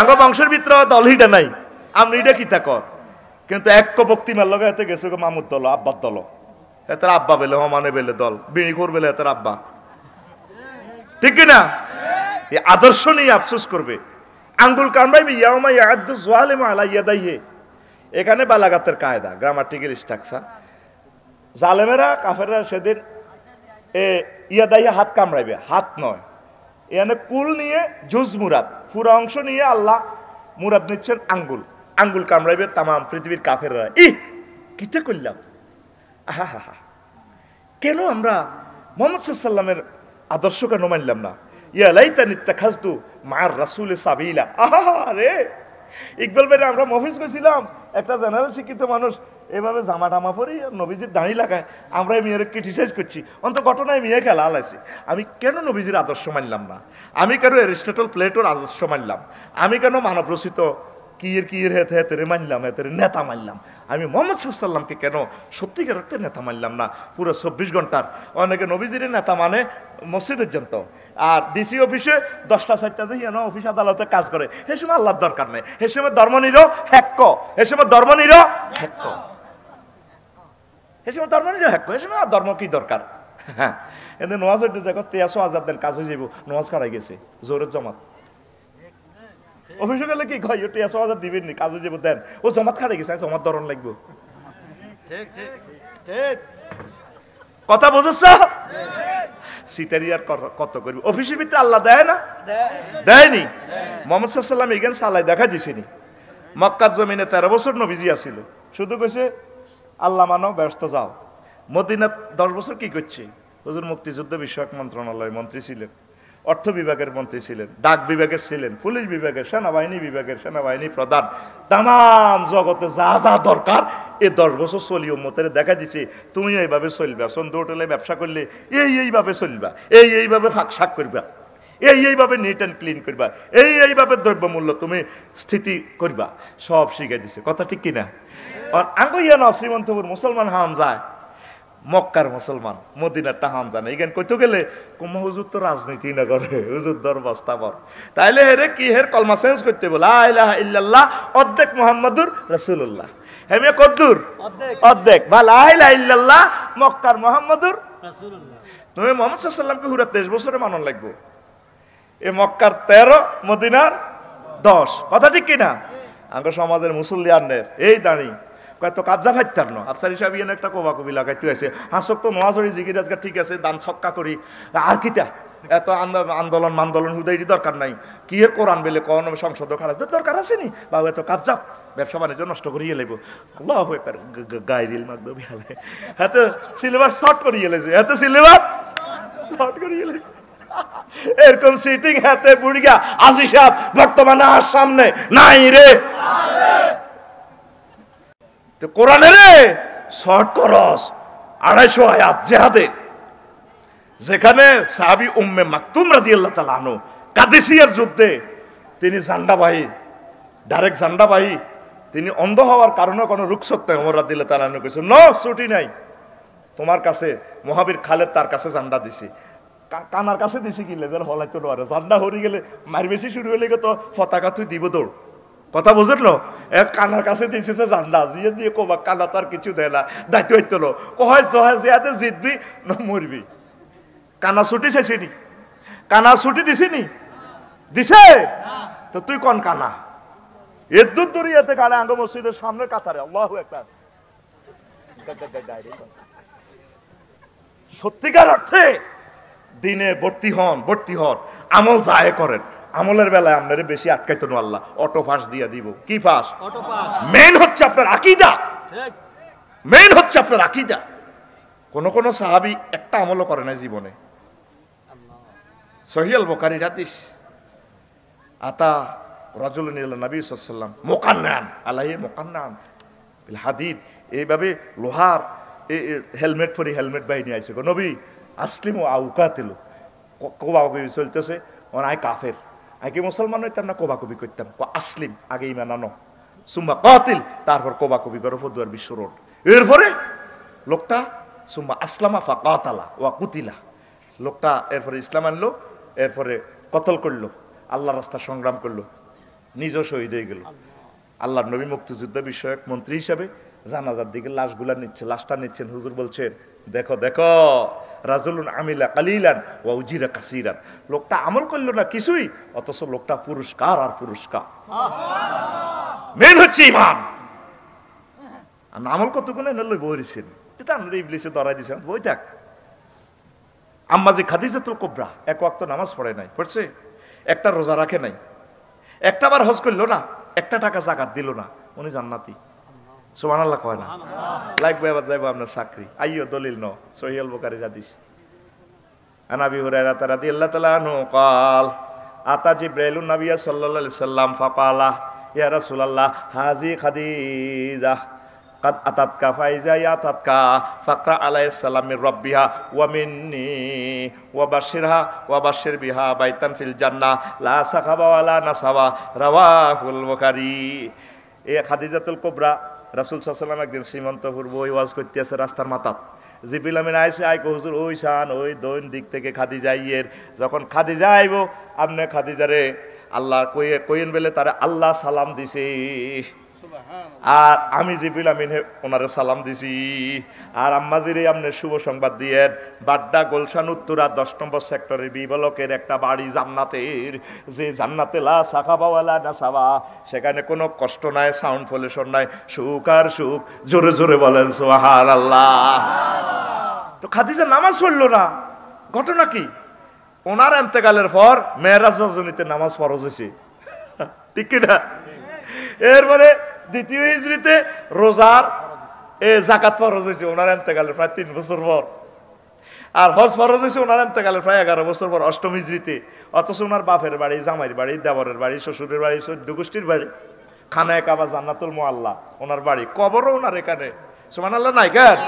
আঙ্গ বংশের ভিতরে দল হিডা নাই। আমি এটা কিতা কর, কিন্তু এক বক্তিমার লগে এতে গেছে মামুর দল, আব্বার দল। এতে আব্বা বেলে হমানে বেলে দল, বিড়ি কর বেলে এতে আব্বা, ঠিক কিনা? এই আদর্শ নিয়ে আফসোস করবে। আঙ্গুল কামড়াইবে ইয়াউমা ইয়া'আদ্দু যালিমু আলা ইয়াদাইহি। এখানে বালাগাতের কায়দা, গ্রামাটিক্যাল স্ট্রাকচার। জালেমেরা, কাফেররা সেদিন ইয়াদাইহি হাত কামড়াইবে, হাত নয়। এখানে কুল নিয়ে জুজ মুরাদ, পুরো অংশ নিয়ে আল্লাহ মুরাদ নিচ্ছেন আঙ্গুল। আঙ্গুল কামড়াইবে তামাম পৃথিবীর কাফেররা। কিতে করলাম, আহা হা হা, কেন আমরা মুহাম্মদ সাল্লাল্লাহু আলাইহি ওয়াসাল্লামের আদর্শ কেন মানলাম না? ইয়া লাইতানি ইত্তাখাযতু মা'আর রাসূলি সাবিলা। আহা রে, ইকবাল ভাই আমরা মফিজ কইছিলাম, একটা জেনারেল শিক্ষিত মানুষ এভাবে জামা টামা পরি নবীজির দাঁড়ি লাগায়, আমরা মেয়ের ক্রিটিসাইজ করছি। অন্ত ঘটনায় মেয়ে খেলা আলাইছি। আমি কেন নবীজির আদর্শ মানলাম না? আমি কেন অ্যারিস্টটল প্লেটোর আদর্শ মানলাম? আমি কেন মানব রচিত কিয়ের হেতে হেতেরে মানলাম, হেতেরে নেতা মানলাম? আমি মুহাম্মদ সাল্লাল্লাহু আলাইহি ওয়াসাল্লামকে কেন সত্যিকার অর্থে নেতা মানলাম না? পুরো 24 ঘন্টার অনেকে নবীজির নেতা মানে মসজিদ পর্যন্ত, আর ডিসি অফিসে 10টা 4টা দিয়ে অফিস আদালতে কাজ করে। সে সময় আল্লাহর দরকার নেই, সে সময় ধর্ম নিরো হ্যাক্ক, সে সময় ধর্ম নিরো হ্যাক্ক, সে সময় ধর্ম নিরো হ্যাক্ক, সে সময় ধর্ম কি দরকার? হ্যাঁ, এদের নোয়াজ দেখো 13,000 দেন কাজ হয়ে যাব, নোয়াজ কারাই গেছে জোরের জমাত। অফিসে গেলে কি কয় 13,000 দিবেন নি, কাজ হয়ে যাব দেন, ও জমাত খারাই গেছে, জমাত ধরন লাগবো। ঠিক ঠিক ঠিক, কথা বুঝেছ? সিটারি আর কত করবি? অফিসের ভিতরে আল্লাহ দেয় না, দেয়নি? মুহাম্মদ সাল্লাল্লাহু আলাইহি ওয়াসাল্লাম এখানে সালাই দেখা দিছেনি। মক্কার জমিনে 13 বছর নবীজি আসিল, শুধু কইছে আল্লাহ মানো, ব্যস্ত যাও। মদিনা 10 বছর কি করছে? হুজুর মুক্তিযুদ্ধ বিষয়ক মন্ত্রণালয়ের মন্ত্রী ছিলেন, অর্থ বিভাগের মন্ত্রী ছিলেন, ডাক বিভাগের ছিলেন, পুলিশ বিভাগের, সেনাবাহিনী বিভাগের সেনাবাহিনী প্রধান। তাম জগতে যা যা দরকার এই 10 বছর চলি উম্মতের দেখা দিছে। তুমি এইভাবে চলবা, সন্ধ্যা হোটেলে ব্যবসা করলে এইভাবে চলবা, এইভাবে ফাঁক শাক করবা, এইভাবে নিট অ্যান্ড ক্লিন করবা, এইভাবে দ্রব্যমূল্য তুমি স্থিতি করবা, সব শিখে দিছে। কথা ঠিক কিনা? আঙ্গ ইয়ান শ্রীমন্তপুর মুসলমান হাম যায়, মক্কার মুসলমান মদিনার টাহাম জানে। এখানে কইতে গেলে কুম্ভ হুজুর তো রাজনীতি না করে, হুজুর দরবাস্তাবর। তাইলে হেরে কি হের কলমা চেঞ্জ করতে বলে লা ইলাহা ইল্লাল্লাহ অর্ধেক মুহাম্মাদুর রাসূলুল্লাহ। হেমে কদ্দুর অর্ধেক বা লা ইলাহা ইল্লাল্লাহ মক্কার মুহাম্মাদুর রাসূলুল্লাহ। তুমি মুহাম্মদ সাল্লাল্লাহু আলাইহি ওয়াসাল্লামকে পুরা 23 বছরে মানন লাগবে। এ মক্কার 13, মদিনার 10। কথা ঠিক কিনা? আঙ্গ সমাজের মুসল্লি আননের এই দাঁড়ি কত কাবজা ফাইতার ন আফসার হিসাবে একটা কোবা কবি লাগাইতে আছে। হাসক তো নোয়াজরি জিগির আজকে ঠিক আছে, দান ছক্কা করি আর কিতা এত আন্দোলন মান্দোলন হুদাইরি দরকার নাই। কি এর কোরআন বেলে কোন সংসদ খারাপ দরকার আছে নি বাবু? এত কাবজা ব্যবসা বাণিজ্য নষ্ট করিয়ে লেব। আল্লাহ গাইরিল মাগদবি হালে এত সিলেবাস শর্ট করিয়ে লেছে, এত সিলেবাস শর্ট করিয়ে লেছে। এরকম সিটিং হাতে বুড়িয়া আসি সাহেব বর্তমানে আর সামনে নাই রে। কোরআনের শর্ট করস 250 আয়াত জেহাদের, যেখানে সাহাবী উম্মে মাকতুম রাদিয়াল্লাহু তাআলা আনহু কাদেসিয়ার যুদ্ধে তিনি জান্ডাবাহী, ডাইরেক্ট জান্ডাবাহী, তিনি অন্ধ হওয়ার কারণে কোনো রুখসত নাই। ওমর রাদিয়াল্লাহু তাআলা আনহু কইছে নো ছুটি নাই তোমার কাছে। মহাবীর খালেদ তার কাছে জান্ডা দিছি, কানার কাছে দিছি কি লেজার হলাইতো না, জান্ডা হরি গেলে মার বেশি শুরু হলে তো পতাকা তুই দিব দৌড়। কথা বুঝল? এক কানার কাছে দিয়েছে জান্ডা, জিয়ে দিয়ে কোবা কানা তার কিছু দেয় না, দায়িত্ব হইতো কয় জহায় জিয়াতে জিতবি না মরবি। কানা ছুটি চাইছিনি, কানা ছুটি দিছিনি, দিছে তো তুই কোন কানা? এর দূর দূরিয়াতে গাড়ে আঙ্গ মসজিদের সামনের কাতারে আল্লাহু আকবার। সত্যিকার অর্থে দিনে ভর্তি হন, আমল যায় করেন। আমলের বেলায় আপনারে বেশি আটকাইতো না আল্লাহ, অটো ফাঁস দিয়া দিব। কি ফাঁস? মেইন হচ্ছে আপনার আকীদা, মেইন হচ্ছে আপনার আকীদা। কোন কোন সাহাবী একটা আমলও করে না জীবনে। সহিহ আল বুখারীর হাদিস, আতা রাজুলুন ইলা নবী সাল্লাল্লাহু আলাইহি ওয়াসাল্লাম মুকান্নান আলাইহি মুকান্নান বিল হাদিদ, এইভাবে লোহার হেলমেট পরে হেলমেট বাহিনী আইছে। গো নবী আসলিমু আউকাতিলু, কোবাকুবি চলতেছে, আই কাফের, আই কি মুসলমান হইতাম না কোবাকুবি করতাম। আসলিম, আগে ইমান আনো, সুম্মা কাতিল, তারপর কোবাকুবি করো ফদুয়ার বিশ্ব রোড। এরপরে লোকটা সুম্মা আসলামা ফা কাতালা ওয়া কুতিলা, লোকটা এরপরে ইসলাম আনলো, এরপরে কতল করলো, আল্লাহর রাস্তা সংগ্রাম করলো, নিজেও শহীদ হয়ে গেল। আল্লাহর নবী মুক্তিযুদ্ধ বিষয়ক মন্ত্রী হিসাবে জানাজার দিকে লাশগুলা নিচ্ছে, লাশটা নিচ্ছেন। হুজুর বলছেন, দেখো দেখো, রাজুলুন আমিলা কালিলান ওয়া উজিরা কাসীরান, লোকটা আমল করলো না কিছুই, অথচ লোকটা পুরস্কার আর পুরস্কার। মেন হচ্ছে ইমান। আমল কতক্ষণ নলই বইছেন, এটা আমরা ইবলিসে ধরাই দিয়েছেন, বই থাক। আম্মাজি খাদিজাতুল কুবরা এক ওয়াক্ত নামাজ পড়ে নাই, পড়ছে, একটা রোজা রাখে নাই, একটা বার হজ করলো না, একটা টাকা যাকাত দিল না, উনি জান্নাতি। সুবহানাল্লাহ কয় না? লাগবে আবার যাইবো আপনার চাকরি। আইয়ো দলিল ন, সহিহ আল বুখারীর হাদিস। আন আবি হুরায়রা রাদিয়াল্লাহু তাআলা আনহু قال আতা জিবরাইলুন নবিয়্য সাল্লাল্লাহু আলাইহি সাল্লাম ফাকালা ইয়া রাসূলুল্লাহ হাযি খাদিজা কাদ আতাতকা ফাইজা ইয়াতাতকা ফাকরা আলাইহিস সালাম মির রাব্বিহা ওয়া মিন্নি ওয়া বাশশিরহা ওয়া বাশশির বিহা বাইতান ফিল জান্নাহ লা সাখাবা ওয়ালা নাসাবা, রাওয়াহুল বুখারী। এই খাদিজাতুল কুবরা রাসূল সাল্লাল্লাহু আলাইহি ওয়াসাল্লাম একদিন শ্রীমন্তপুর বই ওয়াজ করতে আছে রাস্তার মাথাত। জিবরিল আমিন আইছে, আই কো হুজুর ওই শান ওই দৈন দিক থেকে খাদিজা ইয়ের, যখন খাদিজা আইবো আপনি খাদিজারে আল্লাহ কইয়েন বেলে তারে আল্লাহ সালাম দিছে, আর আমি জিবরিল আমিন ওনারে সালাম দিছি। আর আম্মাজিরে আপনি শুভ সংবাদ দিয়েন, বাড্ডা গুলশান উত্তরা 10 নম্বর সেক্টরের বি ব্লকের একটা বাড়ি জান্নাতের, যে জান্নাতে লা সাখাবা ওয়ালা নাসাবা, সেখানে কোনো কষ্ট নাই, সাউন্ড পলিউশন নাই, সুখ আর সুখ। জোরে জোরে বলেন সুবহানাল্লাহ। তো খাদিজা নামাজ পড়লো না, ঘটনা কি? ওনার ইন্তেকালের পর মেরাজ রজনীতে নামাজ ফরজ হয়েছে, ঠিক কিনা? এরপরে দ্বিতীয় হিজরিতে রোজার যাকাত ফরজ হয়েছে ওনার ইন্তেকালের প্রায় 3 বছর পর, আর হজ ফরজ হয়েছে ওনার ইন্তেকালের প্রায় 11 বছর পর, অষ্টম হিজরিতে। অথচ ওনার বাপের বাড়ি, জামাইয়ের বাড়ি, দেবরের বাড়ি, শ্বশুরের বাড়ি, 14 গোষ্ঠীর বাড়ি, খানায়ে কাবা জান্নাতুল মুআল্লা ওনার বাড়ি, কবরও ওনার এখানে। সুবহানাল্লাহ নাই কেন?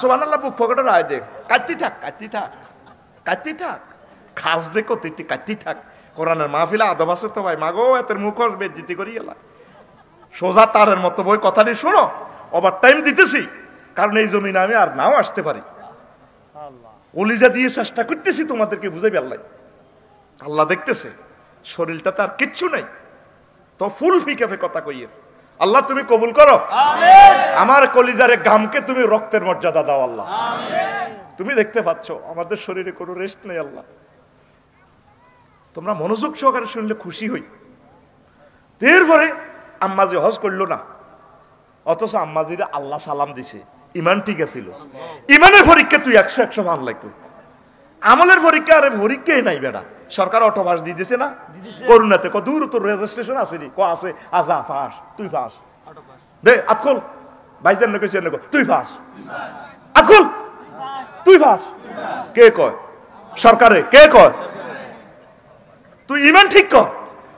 সুবহানাল্লাহ বুক পকেটে রায় দে, কাটতি থাক কাটতি থাক কাটতি থাক, খাস দেখো তুই কাটতি থাক। কোরআনের মাহফিলে আদব আছে তো ভাই, মাগো এতের মুখোশ বেজ্জিতি করি এলা, সোজা তারের মতো বই কথাটি শোনো। ওভার টাইম দিতেছি কারণ এই জমিনে আমি আর নাও আসতে পারি, কলিজা দিয়ে চেষ্টা করতেছি তোমাদেরকে বুঝাই। আল্লাহ দেখতেছে, শরীরটা তার কিচ্ছু নাই, তো ফুল ফিকাফে কথা কইয়ে। আল্লাহ তুমি কবুল করো, আমার কলিজারে গামকে তুমি রক্তের মর্যাদা দাও আল্লাহ। তুমি দেখতে পাচ্ছ আমাদের শরীরে কোনো রেস্ট নেই আল্লাহ। তোমরা মনোযোগ সহকারে শুনলে খুশি হই। এরপরে আম্মাজি হজ করলো না, অথচ আম্মাজিরে আল্লাহ সালাম দিছে, ইমান ঠিক আছিল। ইমানের পরীক্ষা তুই 100 মান লাগবে, আমলের পরীক্ষা আরে পরীক্ষাই নাই বেড়া। সরকার অটো পাস দিতেছে না করুণাতে, কত দূর তোর রেজিস্ট্রেশন আছে নি, ক আছে আজা পাস, তুই পাস দে আতখল ভাইজান কইছে তুই পাস, আতখল তুই পাস। কে কয়? সরকারে কে কয়? তুই ইমান ঠিক কর,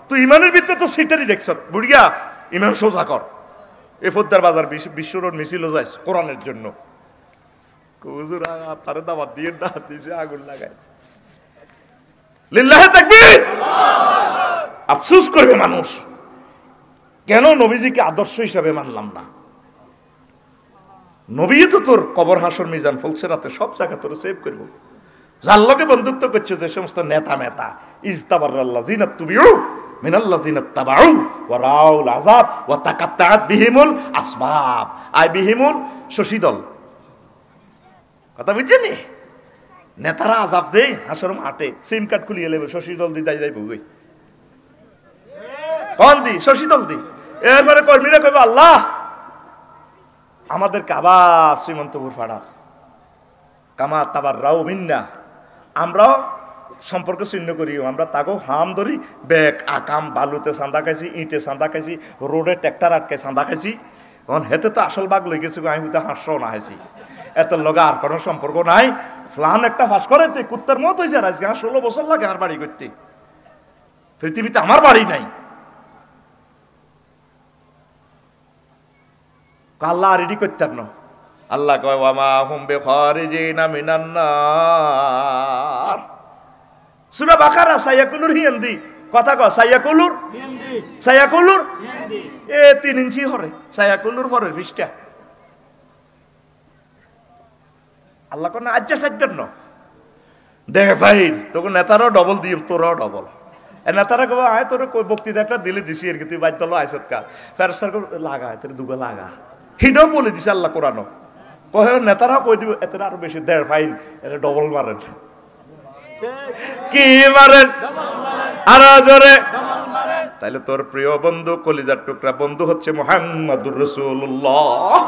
তুই ইমানের ভিতরে তো সিটারি দেখছ বুড়িয়া, ইমান সোজা কর। এ ফোদ্দার বাজার বিশ্ব রোড মিছিল যাইস কোরআনের জন্য, হুজুর তারে দাওয়াত দিয়ে না দিছে আগুন লাগায়। লিল্লাহে তাকবীর। আফসোস করবে মানুষ, কেন নবীজিকে আদর্শ হিসাবে মানলাম না। নবী তো তোর কবর হাসর মিজান ফলসেরাতে সব জায়গা তোর সেভ করবো। যার লগে বন্ধুত্ব করছে যে সমস্ত নেতা মেতা, ইজতাবারাল্লাযিনা তুবিউ মিনাল্লাযিনা তাবাউ ওয়া রাউল আযাব ওয়া তাকাত্তাআত বিহিমুল আসবাব। আই বিহিমুল শশীদল, কথা বুঝছেন? নেতারা আযাব দেয় হাসর মাঠে, সিম কার্ড খুলিয়ে লেবে শশীদল দি দাই যাইব গই, কোন দি শশীদল দি। এরপরে কর্মীরা কইবে আল্লাহ আমাদেরকে আবার শ্রীমন্তপুর ফাড়া, কামা তাবার রাও মিন্না আমরাও সম্পর্ক ছিন্ন করি, আমরা তাকেও হাম ধরি, ব্যাগ আকাম বালুতে চাঁদা খাইছি, ইঁটে চাঁদা খাইছি, রোডে ট্র্যাক্টর আটকে চাঁদা খাইছি। এখন হেতে তো আসল বাঘ লই গেছে, আমি তো হাঁসও না হাসি, এত লগে আর কোনো সম্পর্ক নাই। ফ্লান একটা ফাঁস করে তুই কুত্তার মত হয়েছে, আজকে আমার 16 বছর লাগে আর বাড়ি করতে, পৃথিবীতে আমার বাড়ি নাই। আল্লাহ রেডি করতেন না, আল্লাহ কয় ওয়ামা হুম বিখারিজিনা মিনান নার। সূরা বাকারা সায়াকুলুর হিন্দি কথা কয়, সায়াকুলুর হিন্দি, সায়াকুলুর হিন্দি এ 3 ইঞ্চি হরে, সায়াকুলুর পরে পৃষ্ঠা। আল্লাহ কোন আজ্জা সাজ্জান না দেখ ভাই, তোকে নেতারাও ডবল দিম, তোরাও ডবল। নেতারা কবে আয় তোর বক্তৃতা একটা দিলে দিছি আর কি, তুই বাইর দল আইসত কা ফেরেশতার লাগা তোর দুগা লাগা, হিডও বলে দিছে আল্লাহ কোরআনও। কয় নেতারাও কই দিব এতটা আরো বেশি দেড় ফাইল, এটা ডবল মারেন। কি মারেন? আরো জোরে। তাইলে তোর প্রিয় বন্ধু, কলিজার টুকরা বন্ধু হচ্ছে মুহাম্মাদুর রাসূলুল্লাহ।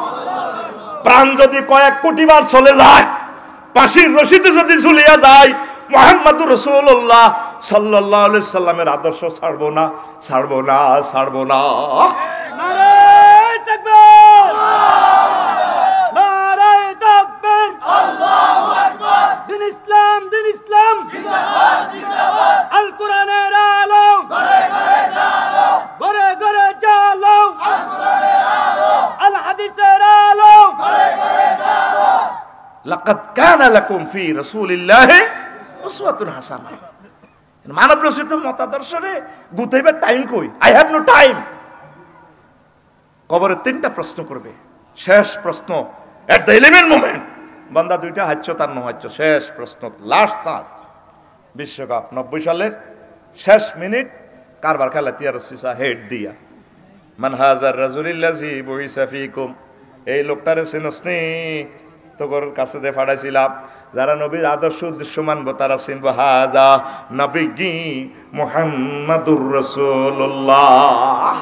প্রাণ যদি কয়েক কোটি বার চলে যায়, পাশির রশিতে যদি ঝুলিয়া যায়, মুহাম্মাদুর রাসূলুল্লাহ সাল্লাল্লাহু আলাইহি সাল্লামের আদর্শ ছাড়বো না, ছাড়বো না, ছাড়বো না। নারে তাকবীর, নারে তাকবীর, আল্লাহু আকবার। দিন ইসলাম, দিন ইসলাম, জিন্দাবাদ, জিন্দাবাদ। আল কোরআনের আলো ঘরে ঘরে জ্বালো, ঘরে ঘরে জ্বালো। আল কোরআনের আলো, আল হাদিসের আলো ঘরে ঘরে জ্বালো। লাকাদ কানা লাকুম ফি রাসূলিল্লাহি উসওয়াতুন হাসানাহ। মানব রচিত মতাদর্শরে গুতাইবার টাইম কই? I have no time. কবরে 3টা প্রশ্ন করবে, শেষ প্রশ্ন এট দ্য 11 মোমেন্ট। বান্দা 2টা হাচ্ছ তার নহাচ্ছ, শেষ প্রশ্ন, লাস্ট চান্স। বিশ্বকাপ 90 সালের শেষ মিনিট কারবার খেলা তিয়ার সিসা হেড দিয়া, মান হাজার রাজুলিল্লাজি বুইসা ফিকুম। এই লোকটারে চিনসনি, তোর কাছে যে ফাড়াইছিলাম, যারা নবীর আদর্শ উদ্দেশ্য মানবো তারা চিনবো, হাজা নবী মুহাম্মাদুর রাসূলুল্লাহ।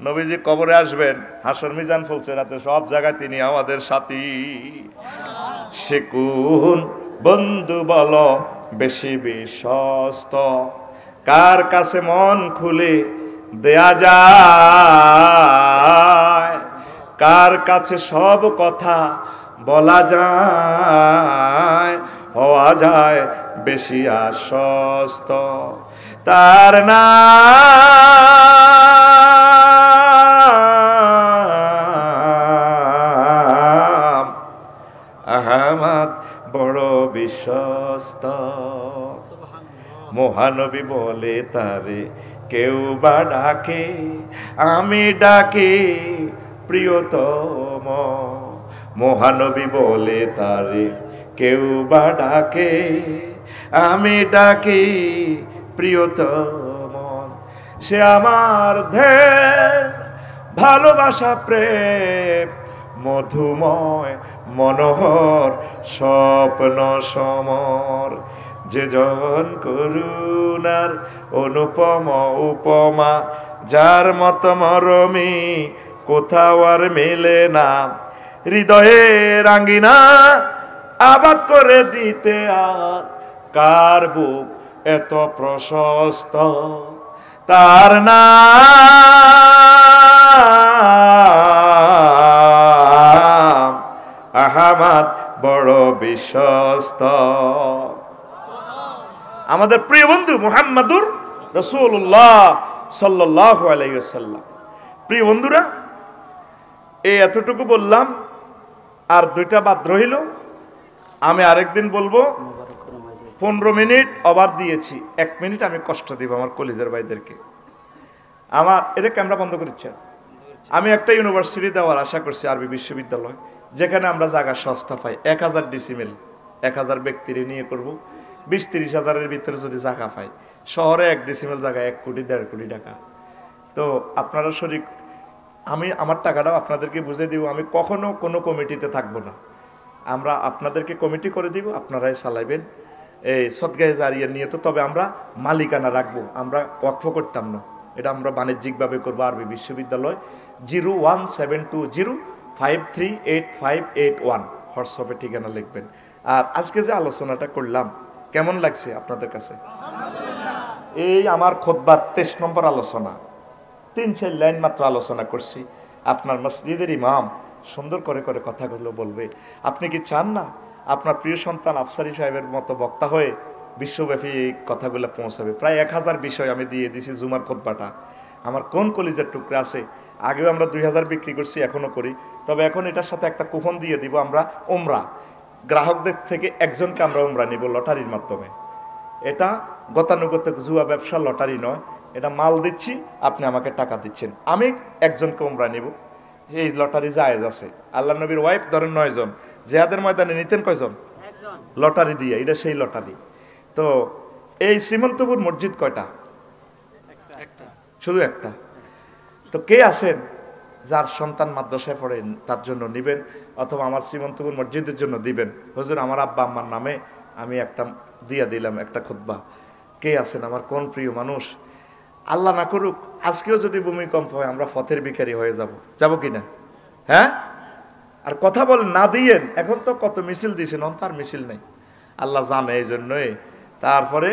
নবীজি কবরে আসবেন, হাসর মিজান ফলছে রাতে, সব জায়গায় তিনি আমাদের সাথী। সে কোন বন্ধু বলো বেশি বিশ্বস্ত, কার কাছে মন খুলে দেয়া যায়, কার কাছে সব কথা বলা যায়, হওয়া যায় বেশি আশ্বস্ত। তার নাম আহমদ, বড় বিশ্বস্ত। মহানবী বলে তারে কেউ বা ডাকে, আমি ডাকি প্রিয়তম। মহানবী বলে তারে কেউ বা ডাকে, আমি ডাকি প্রিয়তম। সে আমার ধ্যান, ভালোবাসা, প্রেম, মধুময় মনোহর স্বপ্ন সমর। যে জন করুণার অনুপম উপমা, যার মত মরমি কোথাও আর মেলে না। হৃদয়ের আঙ্গিনা আবাদ করে দিতে আর কার বুক এত প্রশস্ত। তার নাম আহমদ, বড় বিশ্বস্ত। আমাদের প্রিয় বন্ধু মুহাম্মাদুর রাসূলুল্লাহ সাল্লাল্লাহু আলাইহি ওয়াসাল্লাম। প্রিয় বন্ধুরা, এই এতটুকু বললাম, আর 2টা বাদ রইল। আমি আরেকদিন বলবো। 15 মিনিট ওভার দিয়েছি, 1 মিনিট আমি কষ্ট দিব আমার কলিজার ভাইদেরকে। আমার এটা ক্যামেরা বন্ধ করেছে। আমি একটা ইউনিভার্সিটি দেওয়ার আশা করছি, আরবি বিশ্ববিদ্যালয়, যেখানে আমরা জায়গা সস্তা পাই। 1000 ডিসিমেল, 1000 ব্যক্তির নিয়ে করব। 20-30 হাজারের ভিতরে যদি জায়গা পাই, শহরে 1 ডিসিমেল জায়গা 1 কোটি 1.5 কোটি টাকা। তো আপনারা শরীক, আমি আমার টাকাটাও আপনাদেরকে বুঝে দিব। আমি কখনো কোনো কমিটিতে থাকবো না, আমরা আপনাদেরকে কমিটি করে দিব, আপনারাই চালাইবেন এই সদগায়ে জারিয়া নিয়ে। তো তবে আমরা মালিকানা রাখবো, আমরা ওয়াকফ করতাম না, এটা আমরা বাণিজ্যিকভাবে করবো। আরবি বিশ্ববিদ্যালয় 01720538581 হোয়াটসঅ্যাপে ঠিকানা লিখবেন। আর আজকে যে আলোচনাটা করলাম কেমন লাগছে আপনাদের কাছে? এই আমার খুতবার 23 নম্বর আলোচনা, 3-4 লাইন মাত্র আলোচনা করছি। আপনার মসজিদের ইমাম সুন্দর করে করে কথাগুলো বলবে। আপনি কি চান না আপনার প্রিয় সন্তান আফসারি সাহেবের মতো বক্তা হয়ে বিশ্বব্যাপী এই কথাগুলো পৌঁছাবে? প্রায় 1000 বিষয় আমি দিয়ে দিছি জুমার খুতবাটা। আমার কোন কলিজার টুকরা আছে, আগেও আমরা 2000 বিক্রি করছি, এখনো করি। তবে এখন এটার সাথে একটা কুপন দিয়ে দিব আমরা, ওমরা গ্রাহকদের থেকে একজনকে আমরা ওমরা নিব লটারির মাধ্যমে। এটা গতানুগতিক জুয়া ব্যবসা, লটারি নয়। এটা মাল দিচ্ছি, আপনি আমাকে টাকা দিচ্ছেন, আমি একজনকে ওমরা নিব। এই লটারি জায়েজ আছে। আল্লাহ নবীর ওয়াইফ ধরেন 9 জন, জিহাদের ময়দানে নিতেন কয়জন? লটারি দিয়ে। এটা সেই লটারি। তো এই শ্রীমন্তপুর মসজিদ কয়টা? শুধু একটা। তো কে আছেন যার সন্তান মাদ্রাসায় পড়েন তার জন্য নিবেন, অথবা আমার শ্রীমন্তপুর মসজিদের জন্য দিবেন? হুজুর আমার আব্বা আম্মার নামে আমি একটা দিয়া দিলাম একটা খুতবা। কে আছেন আমার কোন প্রিয় মানুষ? আল্লাহ না করুক আজকেও যদি ভূমিকম্প হয় আমরা পথের ভিখারি হয়ে যাব কিনা? হ্যাঁ? আর কথা বলেন না দিয়েন। এখন তো কত মিছিল দিয়েছেন, তার মিছিল নেই, আল্লাহ জানে। এই জন্যই তারপরে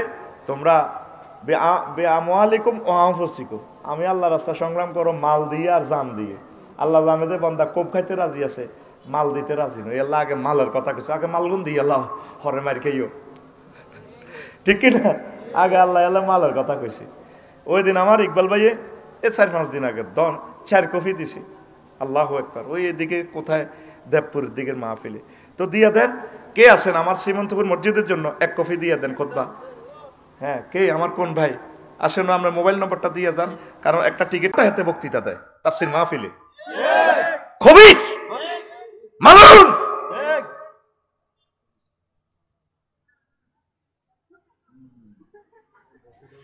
তোমরা আমি আল্লাহ রাস্তা সংগ্রাম করো মাল দিয়ে আর জান দিয়ে। আল্লাহ জানে যে বান্দা কোপ খাইতে রাজি আছে, মাল দিতে রাজি নয়। আল্লাহ আগে মালের কথা কিছু, আগে মালগুন দিয়ে আল্লাহ হরে মার খেয়েও, ঠিক কিনা? আগে আল্লাহ মালের কথা কইছি। ওই দিন আমার ইকবাল ভাইয়ে 4-5 দিন আগে 4 কফি দিছি। আল্লাহু আকবার। ওই এদিকে কোথায় দেবপুরের দিকের মাহফিলে। তো দিয়া দেন। কে আছেন আমার শ্রীমন্তপুর মসজিদের জন্য 1 কফি দিয়ে দেন খুতবা? হ্যাঁ, কে আমার কোন ভাই আসেন? আমরা মোবাইল নম্বরটা দিয়ে যান, কারণ একটা টিকিটটা হাতে বক্তৃতা দেয় তাফসীর মাহফিলে। খবির মালুন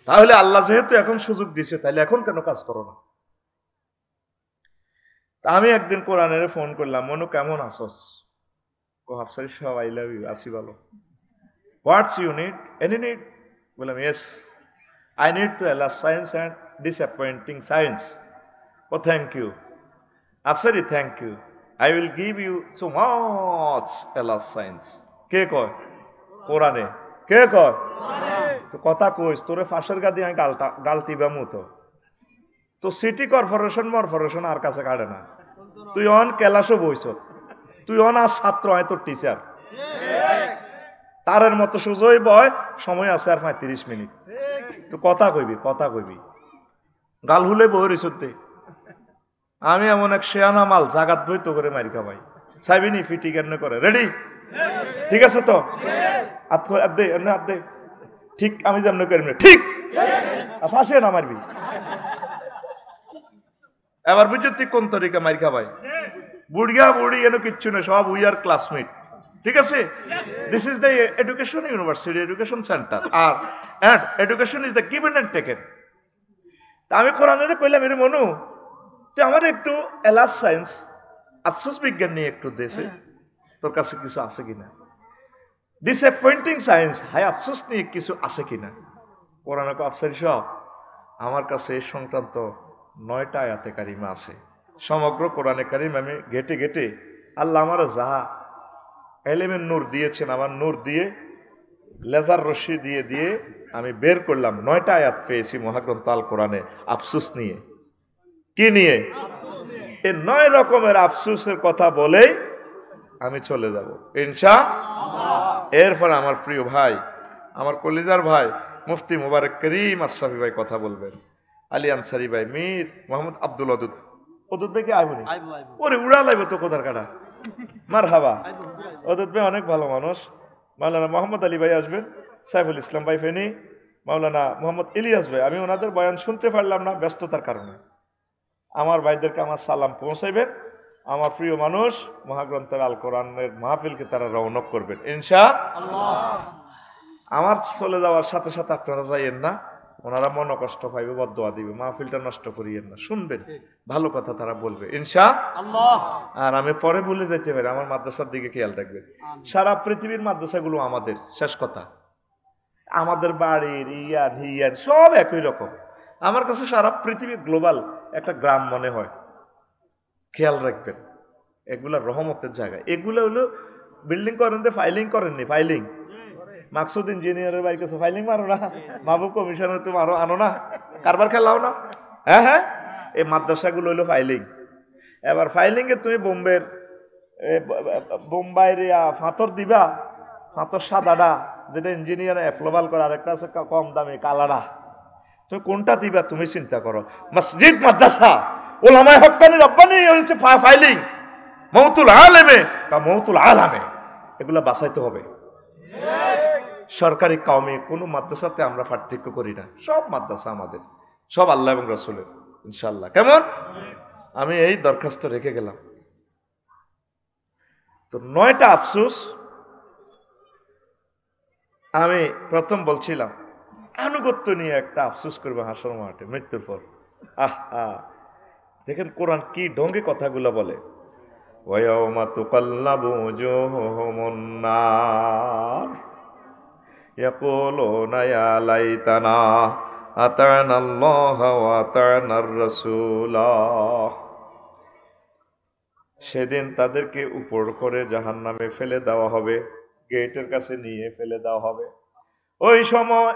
তাহলে আল্লাহ যেহেতু এখন সুযোগ দিছে, তাহলে এখন কেন কাজ করো না? আমি একদিন কোরআনের ফোন করলাম, মনু কেমন আসস? আফসারি সাহেব আই লাভ ইউ, আসি ভালো। What's you need? Any need? বললাম yes, I need to allow science and disappointing science. Oh, thank you. Afsari, thank you. I will give you so much allow science. কে কয়? কোরআনে। কে কয়? তো কথা কইস, তোরে ফাঁসের গা দিয়ে গালতি বামু তো সিটি কর্পোরেশন আর কাছে কাটে না। তুই অন ক্লাসও বইছ, তুই অন আর ছাত্র, আয় তোর টিচার। তারের মতো সুজই বয়, সময় আছে আর 35 মিনিট। তো কথা কইবি গাল হুলে বই রিসতে। আমি এমন এক শেয়ানা মাল জাগাত বই তো করে মারি খাবাই চাইবিনি ফিটি কেন করে। রেডি? ঠিক আছে তো? ঠিক আমি যেমন করি ঠিক ফাঁসে না মারবি। এবার বুঝছো তুই কোন তরিকা মারি খাবাই? বুড়িয়া বুড়ি এনে কিচ্ছু না, সব উই আর ক্লাসমেট। ঠিক আছে? This is the education university, education center. আর education is the given and taken. তা আমি কোরআনের কইলাম, এর মনু তুই আমার একটু এলাস সায়েন্স আফসোস বিজ্ঞান নিয়ে একটু দেশে তোর কাছে কিছু আছে কিনা? ডিসঅ্যাপয়েন্টিং সায়েন্স, হাই আফসোস নিয়ে কিছু আছে কিনা? কোরআন আফসারি সব আমার কাছে এই সংক্রান্ত 9টা আয়াতে কারিমা আছে। সমগ্র কোরআনে কারিম আমি ঘেটে আল্লাহ আমার যাহা এলেমের নূর দিয়েছেন, আমার নূর দিয়ে লেজার রশ্মি দিয়ে আমি বের করলাম। 9টা আয়াত পেয়েছি মহাগ্রন্থ আল কোরআনে আফসোস নিয়ে। কি নিয়ে? এই 9 রকমের আফসোসের কথা বলেই আমি চলে যাব ইনশাআল্লাহ। এরপর আমার প্রিয় ভাই, আমার কলিজার ভাই মুফতি মুবারক করিম আশরাফি ভাই কথা বলবেন, আলী আনসারি ভাই, মীর মোহাম্মদ আব্দুল অদুদ ভাই কি আইবনি? ওরে উড়া লাইব তো কোদার কাটা। মারহাবা। অদুদ ভাই অনেক ভালো মানুষ। মাওলানা মোহাম্মদ আলী ভাই আসবেন, সাইফুল ইসলাম ভাই ফেনী, মাওলানা মোহাম্মদ ইলিয়াস ভাই। আমি ওনাদের বয়ান শুনতে পারলাম না ব্যস্ততার কারণে। আমার ভাইদেরকে আমার সালাম পৌঁছাইবেন। আমার প্রিয় মানুষ মহাগ্রন্থের আল কোরআনের মাহফিলকে তারা রওনক করবেন ইনশাআল্লাহ। আমার চলে যাওয়ার সাথে সাথে আপনারা যাইয়েন না, ওনারা মন কষ্ট পাইবে, বদদোয়া দিবে। মাহফিলটা নষ্ট করিয়েন না, শুনবেন, ভালো কথা তারা বলবে ইনশাআল্লাহ। আর আমি পরে ভুলে যেতে পারি, আমার মাদ্রাসার দিকে খেয়াল রাখবেন। সারা পৃথিবীর মাদ্রাসাগুলো আমাদের, শেষ কথা। আমাদের বাড়ির ইয়ান সব একই রকম। আমার কাছে সারা পৃথিবী গ্লোবাল একটা গ্রাম মনে হয়। খেয়াল রাখবেন, এগুলা রহমতের জায়গা। এগুলো হলো বিল্ডিং করেন তো ফাইলিং করেননি? ফাইলিং মাকসুদ ইঞ্জিনিয়ারের বাইক আছে, ফাইলিং মারো না? মাহবুব কমিশনার তুমি আরো আনো না? কারবার খেলাও না? হ্যাঁ হ্যাঁ, এই মাদ্রাসাগুলো হইলো ফাইলিং। এবার ফাইলিং এ তুমি বোম্বাইয়ের ফাঁতর দিবা, ফাঁতর সাদাটা যেটা ইঞ্জিনিয়ার অ্যাপ্লোভাল করে, আরেকটা আছে কম দামি কালারা, তুমি কোনটা দিবা তুমি চিন্তা করো। মসজিদ মাদ্রাসা ওলামায়ে হক্কানি রব্বানি হচ্ছে ফাইলিং, মৌতুল আলেমে বা মৌতুল আলামে, এগুলা বাঁচাইতে হবে। সরকারি কওমি কোনো মাদ্রাসাতে আমরা পার্থক্য করি না, সব মাদ্রাসা আমাদের, সব আল্লাহ এবং রাসূলের ইনশাআল্লাহ। কেমন? আমি এই দরখাস্ত রেখে গেলাম। তো 9টা আফসোস আমি প্রথম বলছিলাম, আনুগত্য নিয়ে একটা আফসোস করবে হাসর মাঠে মৃত্যুর পর। দেখেন কোরআন কি ঢঙ্গে কথাগুলো বলে। ওয়ায়াউমা তুকাল্লাবু ওজুহুহুমুন নার ইয়াকুলুনা ইয়া লাইতানা আতা'না আল্লাহা ওয়া আতা'নার রাসূলা। সেদিন তাদেরকে উপর করে জাহান্নামে ফেলে দেওয়া হবে, গেটের কাছে নিয়ে ফেলে দেওয়া হবে। ওই সময়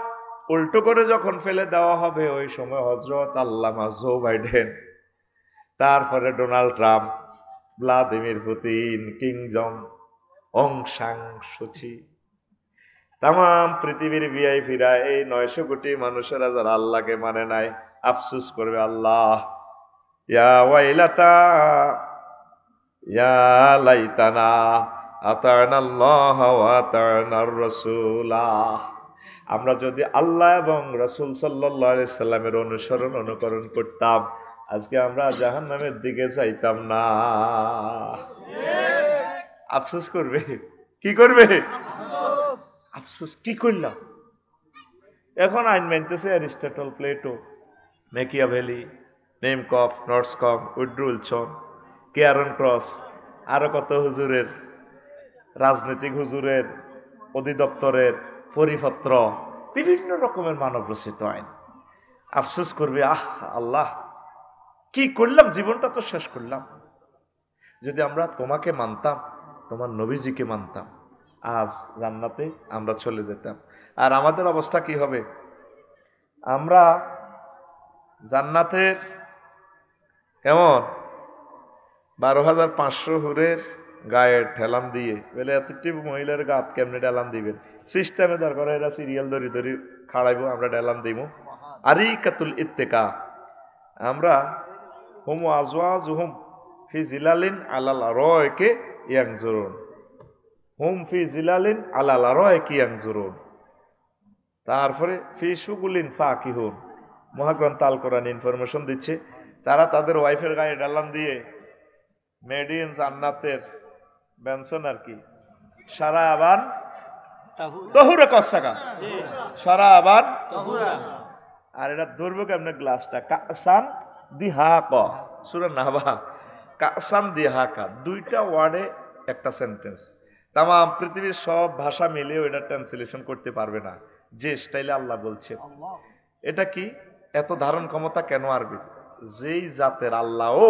উল্টো করে যখন ফেলে দেওয়া হবে, ওই সময় হযরত আল্লামা জো বাইডেন, তারপরে Donald Trump, Vladimir Putin, Kim Jong, Aung San Suu Kyi, তাম পৃথিবীর ভিআইপিরা, এই 900 কোটি মানুষেরা যারা আল্লাহকে মানে নাই, আফসোস করবে, আল্লাহ ইয়া ওয়াইলাতা ইয়া লাইতানা আতা'না আল্লাহ ওয়া আতা'নার রাসূলা। আমরা যদি আল্লাহ এবং রাসূল সাল্লাল্লাহু আলাইহি সাল্লামের অনুকরণ করতাম, আজকে আমরা জাহান্নামের দিকে যাইতাম না। আফসোস করবে। কি করবে? আফসোস কি করলাম? এখন আইন মানতেছে অ্যারিস্টটল, প্লেটো, ম্যাকিয়াভেলি, নেমকফ, নর্সকম, উড্রো উইলসন, কেয়ারন ক্রস, আরো কত হুজুরের, রাজনৈতিক হুজুরের, অধিদপ্তরের পরিপত্র, বিভিন্ন রকমের মানব রচিত আইন। আফসোস করবে, আল্লাহ কি করলাম, জীবনটা তো শেষ করলাম। যদি আমরা তোমাকে মানতাম, তোমার নবীজিকে মানতাম, আজ জান্নাতে আমরা চলে যেতাম। আর আমাদের অবস্থা কি হবে? আমরা জান্নাতের কেমন 12,500 হুরের গায়ে ঠেলান দিয়ে বলে, এতটি মহিলার গাত কেমনে ঢেলান দিবেন? সিস্টেমে দরকার, এরা সিরিয়াল ধরি ধরি খাড়াইবো, আমরা ঢেলান দিব। আরিকাতুল ইত্তেকা, আমরা হুম আজওয়াজুহুম ফি জিলালিন আলাল আরাইকি ইয়ানজুরুন, হুম ফি জিলালিন আলাল আরাইকি ইয়ানজুরুন। তারপরে ফি শুগুলিন ফাকিহুন, মহাগ্রন্থ আল কোরআন ইনফরমেশন দিচ্ছে, তারা তাদের ওয়াইফের গায়ে ঢালান দিয়ে মেড ইন জান্নাতের বেনসন আর কি, সারা আবান তহুরা কস্তাকা, সারা আবান তহুরা। আর এটা ধরবো কেমনে গ্লাসটা? কাসান দিহাকা, সূরা নাবা, কাসান দিহাকা, 2টা ওয়ার্ডে একটা সেন্টেন্স। তাম পৃথিবীর সব ভাষা মিলিয়ে এটা ট্রান্সলেশন করতে পারবে না যে স্টাইলে আল্লাহ বলছে। এটা কি এত ধারণ ক্ষমতা কেন আরবি? যেই জাতের আল্লাহ, ও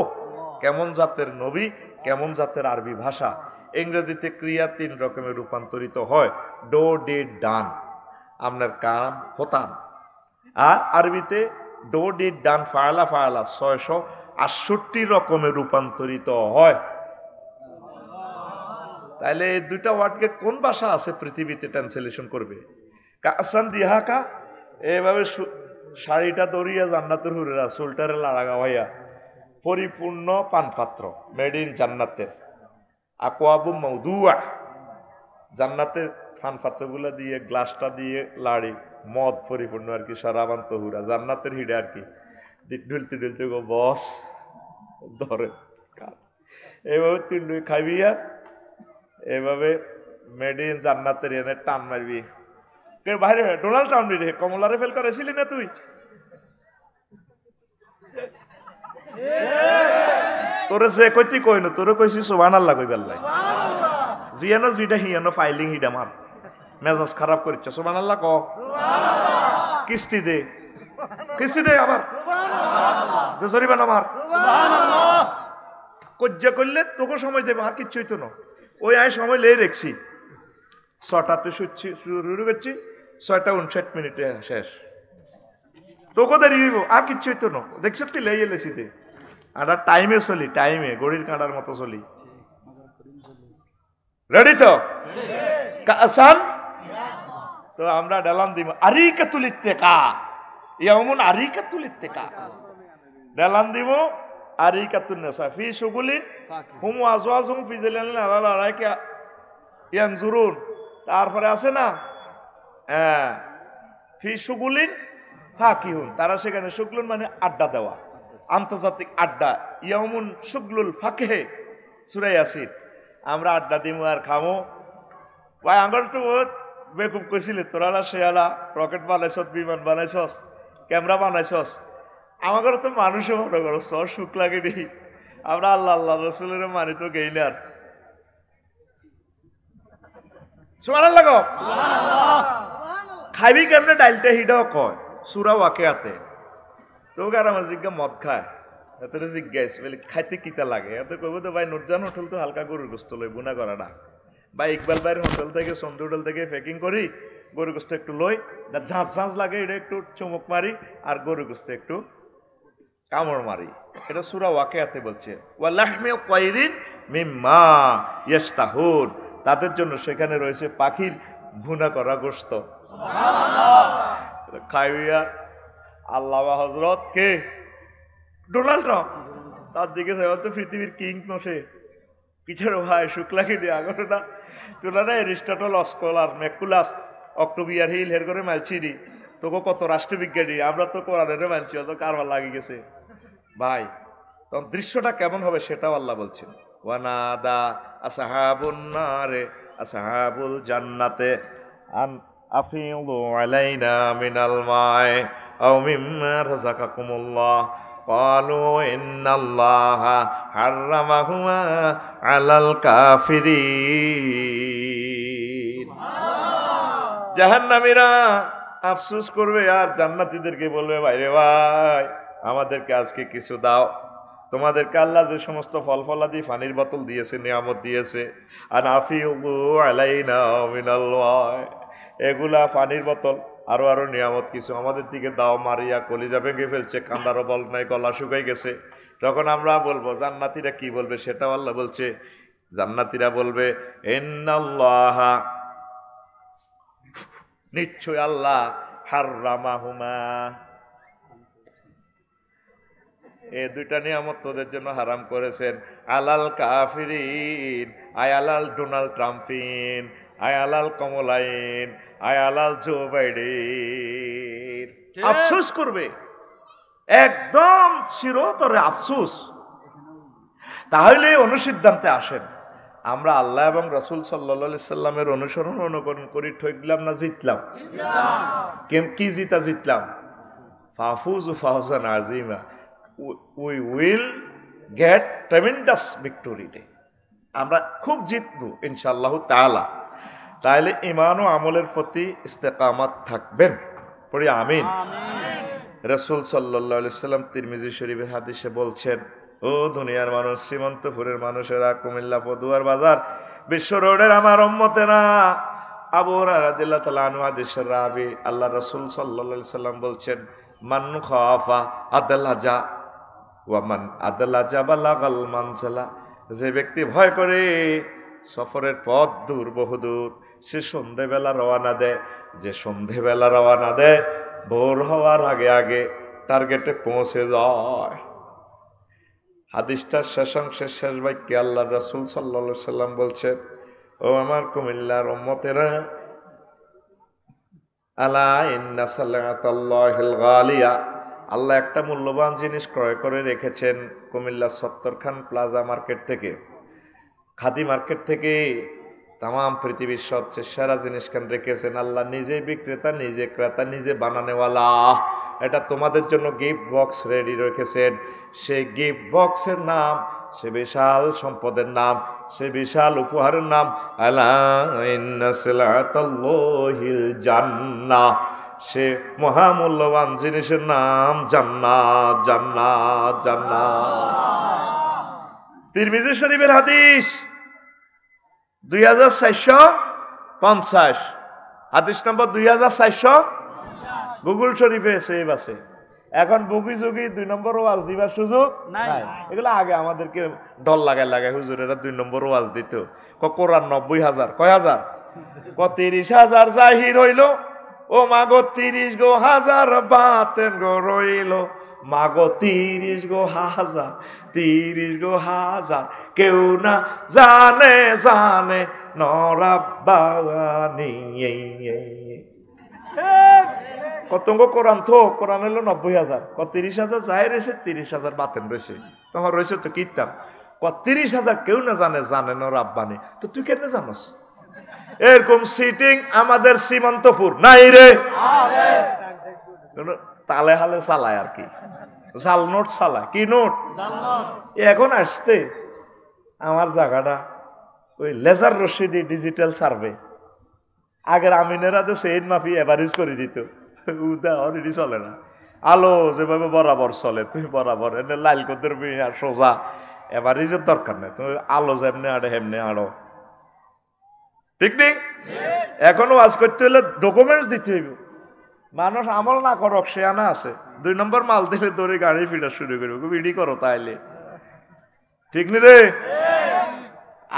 কেমন জাতের নবী, কেমন জাতের আরবি ভাষা। ইংরেজিতে ক্রিয়া 3 রকমের রূপান্তরিত হয়, ডো, ডিড, ডান, আপনার কাম হতাম। আর আরবিতে ডো, ডিড, ডান, ফায়ালা, ফায়ালা 668 রকমের রূপান্তরিত হয়। তাহলে এই 2টা ওয়ার্ডকে কোন ভাষা আছে পৃথিবীতে ট্রান্সলেশন করবে? কাসান দিহাকা, এভাবে শাড়িটা দরিয়া জান্নাতের হুরেরা চুলটারে লাড়াগা ভাইয়া, পরিপূর্ণ পানপাত্র, মেড ইন জান্নাতের। আকওয়াবু মাউদুয়া, জান্নাতের পানপাত্রগুলা দিয়ে, গ্লাসটা দিয়ে লাড়ি, মদ পরিপূর্ণ আর কি, সারাবান তহুরা, জান্নাতের হিডে আর কি, ঢুলতে ঢুলতে গো বস ধরে এইভাবে তুই খাইবি, আর এইভাবে মেড ইন জান্নাতের এনে টান মারবি। বাইরে ডোনাল্ড ট্রাম্প রে কমলারে ফেল করেছিলি না তুই? তোরে যে কইতি কইন, তোরে কইছি সুবহানাল্লাহ কইবার লাই, জিয়ানো জিডা হিয়ানো ফাইলিং হিডা মার, মেজাজ খারাপ করিছ, সুবহানাল্লাহ ক, কিস্তি দে, কিস্তি দে আবার, সুবহানাল্লাহ জরিমানা মার, সুবহানাল্লাহ কজ্জা করলে তোকে সময় যাবে, আর কিচ্ছু হইতো না। ওই আয় সময় লেই রেখছি 6টাতে শুরু করছি 6:59 শেষ তোকে দেরি হইব আর কিচ্ছু হইতো না দেখছ তুই লেই এলেছিতে আর টাইমে চলি টাইমে গড়ির কাঁটার মতো চলি রেডি তো আসান তো আমরা ডালান দিব আরিকাতুল ইত্তেকা ইয়াউমুন আরিকাতুল ইত্তেকা ডালান দিব আরিকাতুন নাসা ফি শুগুলিন হুম আজওয়াজুম ফি জিলালিন আলা রাইকা ইয়ানজুরুন তারপরে আছে না ফি শুগুলিন ফাকিহুন তারা সেখানে শুগলুন মানে আড্ডা দেওয়া আন্তর্জাতিক আড্ডা ইয়াউমুন শুগলুল ফাকিহে সূরা ইয়াসিন আমরা আড্ডা দিমু আর খামো ভাই আঙ্গর তো বেকুব কইছিলে তোরা শেয়ালা রকেট বানাইছস বিমান বানাইছস ক্যামেরা বানাইছস আমাদের তো মানুষও মনে করো সর সুখ লাগে নি আমরা আল্লাহ আল্লাহ রসুলের মানি তো গেই না সুবহানাল্লাহ খাইবি কেমনে ডাইলটা হিডাও কয় সূরা ওয়াকিয়াতে তো গার আমার জিজ্ঞা মদ খায় এত জিজ্ঞাসা বলে খাইতে কিতা লাগে এত কইব তো ভাই নুরজান হোটেল তো হালকা গরুর গোস্ত লই বুনা করা না বা ইকবাল ভাইয়ের হোটেল থেকে সন্ধু হোটেল থেকে প্যাকিং করি গরু গোস্ত একটু লই ঝাঁঝ ঝাঁঝ লাগে এটা একটু চমক মারি আর গরু গোস্ত একটু কামড় মারি এটা সূরা ওয়াকিয়াতে বলছে ওয়া লাহমি তায়রিন মিম্মা ইয়াশতাহুন তাদের জন্য সেখানে রয়েছে পাখির ভুনা করা গোস্ত সুবহানাল্লাহ খাইয়া আল্লাহ হযরত কে ডোনাল্ড ট্রাম্প তার দিকে তো পৃথিবীর কিং নসে পিঠের ভাই শুক্লাকে দিয়ে আগরে না তোলা না এরিস্টটল স্কলার ম্যাকুলাস অক্টোবিয়ার হিল হের করে মালছি নি তোকে কত রাষ্ট্রবিজ্ঞানী আমরা তো কোরআনের মানছি অত কারবার লাগিয়ে গেছে ভাই তখন দৃশ্যটা কেমন হবে সেটাও আল্লাহ বলছেন ওয়ানাদা আসহাবুন নারে আসহাবুল জান্নাতে আন আফিদু আলাইনা মিনাল মাই আও মিম্মা রাযাকাকুমুল্লাহ ক্বালু ইন্নাল্লাহা হাররামাহুমা আলাল কাফিরিন জাহান্নামীরা আফসোস করবে আর জান্নাতীদেরকে বলবে ভাইরে ভাই আমাদেরকে আজকে কিছু দাও তোমাদেরকে আল্লাহ যে সমস্ত ফল ফলাদি পানির বোতল দিয়েছে নিয়ামত দিয়েছে আর আফিউ আলাইনা মিনাল মাই এগুলা পানির বোতল আরো আরো নিয়ামত কিছু আমাদের দিকে দাও মারিয়া কলিজা ভেঙে ফেলছে কান্দারও বল নাই গলা শুকাই গেছে তখন আমরা বলবো জান্নাতীরা কি বলবে সেটাও আল্লাহ বলছে জান্নাতীরা বলবে ইন্নাল্লাহা নিশ্চয় আল্লাহ হাররামাহুমা এই দুইটা নিয়ামত তোদের জন্য হারাম করেছেন আলাল কাফিরিন আয় আলাল ডোনাল্ড ট্রাম্পিন আয় আলাল কমলাইন আয় আলাল জো বাইডেন আফসোস করবে একদম চিরতরে আফসোস তাহলে অনুসিদ্ধান্তে আসেন আমরা আল্লাহ এবং রাসূল সাল্লাল্লাহু আলাইহি সাল্লামের অনুসরণ অনুকরণ করি ঠকলাম না জিতলাম কি জিতলাম ফাফুজু ফাওজান আযীমা we will get tremendous victory day আমরা খুব জিতবো ইনশাআল্লাহ তাআলা তাহলে ঈমান ও আমলের প্রতি ইস্তেকামাত থাকবেন পড়ি আমিন রাসূল সাল্লাল্লাহু আলাইহি সাল্লাম তিরমিজি শরীফের হাদিসে বলছেন ও দুনিয়ার মানুষ শ্রীমন্তপুরের মানুষেরা কুমিল্লা পদুয়ার বাজার বিশ্ব রোডের আমার উম্মতেরা আবু হুরায়রা রাদিয়াল্লাহু তাআলা আনহু হাদিসের রাবি আল্লাহ রাসূল সাল্লাল্লাহু আলাইহি সাল্লাম বলছেন মান খাফা আদালাজা ওয়া মান আদালাজা বালাগাল মানসালা যে ব্যক্তি ভয় করে সফরের পথ দূর বহুদূর সে সন্ধেবেলা রওনা দেয় যে সন্ধেবেলা রওনা দেয় ভোর হওয়ার আগে আগে টার্গেটে পৌঁছে যায় হাদিসটার শেষাংশের শেষ বাক্যে আল্লাহ রাসূল সাল্লাল্লাহু আলাইহি সাল্লাম বলছেন ও আমার কুমিল্লার উম্মতেরা আলা ইন্না সালাতাল্লাহিল গালিয়া আল্লাহ একটা মূল্যবান জিনিস ক্রয় করে রেখেছেন কুমিল্লা সত্তরখান প্লাজা মার্কেট থেকে খাদি মার্কেট থেকে তাম পৃথিবীর সবচেয়ে সেরা জিনিস খান রেখেছেন আল্লাহ নিজে বিক্রেতা নিজে ক্রেতা নিজে বানানেওয়ালা এটা তোমাদের জন্য গিফট বক্স রেডি রেখেছেন সেই গিফট বক্সের নাম সে বিশাল সম্পদের নাম সে বিশাল উপহারের নাম আলা ইন্না সালাতাল্লাহিল জান্নাহ সে মহামূল্যবান জিনিসের নাম জান্নাত জান্নাত জান্নাত তিরমিজি শরীফের হাদিস 2450, হাদিস নম্বর 2400, গুগল শরীফে সেভ আছে। এখন বগি যোগী 2 নম্বর ওয়াজ দিবার সুযোগ নাই। এগুলো আগে আমাদেরকে ডর লাগায় হুজুরেরা 2 নম্বর ওয়াজ দিত। কোরআন 90,000, কয় হাজার? 30,000 জাহির হইল, ও মাগো 30 গো হাজার বাতেন গো রইল, মাগো 30 গো হাজার, 30 গো হাজার, কেউ না জানে জানে নরাব্বানি। কতঙ্গ কোরআন তো কোরআন হলো 90,000, 30,000 জাহির হয়েছে, 30,000 বাতেন রয়েছে। তখন রয়েছে তো কিতাব, 30,000 কেউ না জানে জানে নরাব্বানি। তো তুই কেন জানোস? এরকম সিটিং আমাদের সীমান্তপুর নাই রে, তালে হালে চালায় আর কি, জাল নোট চালায়। কি নোট? এখন আসতে আমার জায়গাটা ওই লেজার রশিদি ডিজিটাল সার্ভে, আগের আমিনেরা তো সেইন মাফি এভারেজ করে দিত, উদাহরণই চলে না। আলো যেভাবে বরাবর চলে, তুমি বরাবর এনে লাইল কদের সোজা, এভারেজের দরকার নেই, তুমি আলো যেমনি আড়ে হেমনে আড়ো, ঠিক নেই? এখনো ওয়াজ করতে হলে ডকুমেন্টস দিতে হইব। মানুষ আমল না করক সে আনা আছে, 2 নম্বর মাল দিলে দৌড়ে গাড়ি ফিরা শুরু করবে, বিডি করো তাইলে, ঠিক নি রে?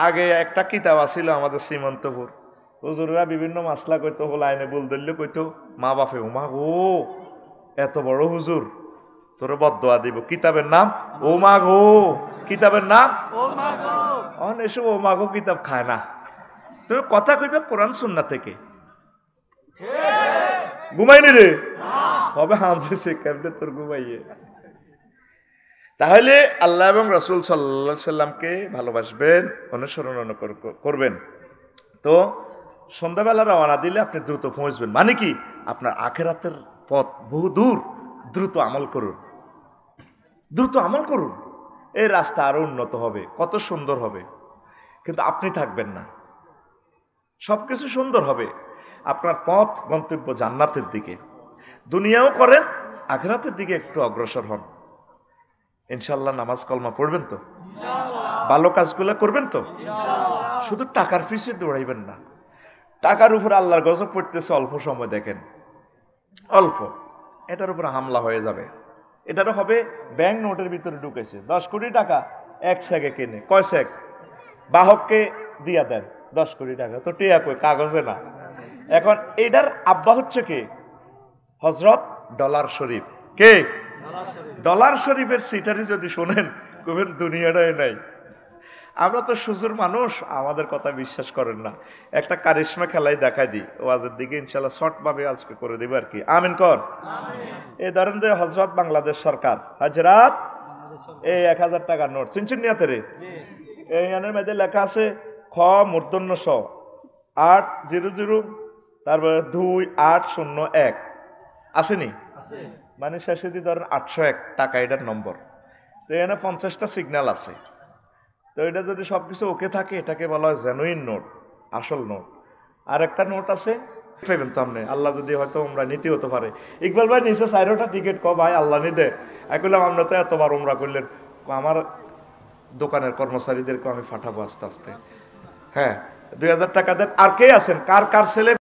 আগে একটা কিতাব আছিল আমাদের সীমান্তপুর, হুজুররা বিভিন্ন মাসলা কইতো, হল আইনে বল ধরলে কইতো মা বাপে, ও মা গো এত বড় হুজুর তোরে বদদোয়া দিব। কিতাবের নাম ও মা গো, কিতাবের নাম ও মা গো। এসব ও মা গো কিতাব খায় না, তুমি কথা কইবে কোরআন সুন্নাহ থেকে। ঘুমাইনি রে হবে হাঁসে সে কেমনে তোর ঘুমাইয়ে। তাহলে আল্লাহ এবং রাসূল সাল্লাল্লাহু আলাইহি সাল্লামকে ভালোবাসবেন, অনুসরণ করবেন। তো সন্ধ্যাবেলা রওনা দিলে আপনি দ্রুত পৌঁছবেন, মানে কি আপনার আখিরাতের পথ বহু দূর। দ্রুত আমল করুন, দ্রুত আমল করুন, এই রাস্তা আরো উন্নত হবে, কত সুন্দর হবে। কিন্তু আপনি থাকবেন না, সবকিছু সুন্দর হবে, আপনার পথ গন্তব্য জান্নাতের দিকে। দুনিয়াও করেন, আখিরাতের দিকে একটু অগ্রসর হন। ইনশাল্লাহ নামাজ কলমা পড়বেন তো, ভালো কাজগুলো করবেন তো, শুধু টাকার পিছিয়ে দৌড়াইবেন না। টাকার উপর আল্লাহর গজব পড়তেছে, অল্প সময় দেখেন, অল্প, এটার উপর হামলা হয়ে যাবে। এটারও হবে ব্যাংক নোটের ভিতরে ঢুকেছে 10 কোটি টাকা, 1 সেকে কেনে, কয় সেক? বাহককে দিয়া দেন 10 কোটি টাকা, তো টিয়া কই, কাগজে না। এখন এটার আব্বা হচ্ছে কে? হযরত ডলার শরীফ। কে? ডলার শরীফের সিটারি যদি শোনেন কবেন দুনিয়াটাই নাই। আমরা তো সুজুর মানুষ, আমাদের কথা বিশ্বাস করেন না। একটা কারিশমা খেলাই দেখাই দিই, ওয়াজের দিকে ইনশাল্লাহ শর্ট ভাবে আজকে করে দিব আর কি। আমিন কর। এই ধরেন যে হযরত বাংলাদেশ সরকার, হাজরাত এই 1000 টাকার নোট চিনচিন নিয়াতে রে, এই আনের মধ্যে লেখা আছে খ মূর্ধন্য স 800, তারপরে 2801 আসেনি, মানে শেষে দিয়ে ধরেন 801 টাকা এটার নম্বর। তো এখানে 50টা সিগন্যাল আছে। তো এটা যদি সবকিছু ওকে থাকে, এটাকে বলা হয় জেনুইন নোট, আসল নোট। আর একটা নোট আছে পেবেন তো আপনি, আল্লাহ যদি হয়তো আমরা নীতি হতে পারে। ইকবাল ভাই নিচে 4টা টিকিট ক ভাই আল্লাহ নি দে। আমি বললাম আমরা তো এতবার উমরা করলেন, আমার দোকানের কর্মচারীদেরকে আমি ফাটাবো আস্তে আস্তে। হ্যাঁ 2000 টাকা দেন। আর কে আছেন, কার কার ছেলে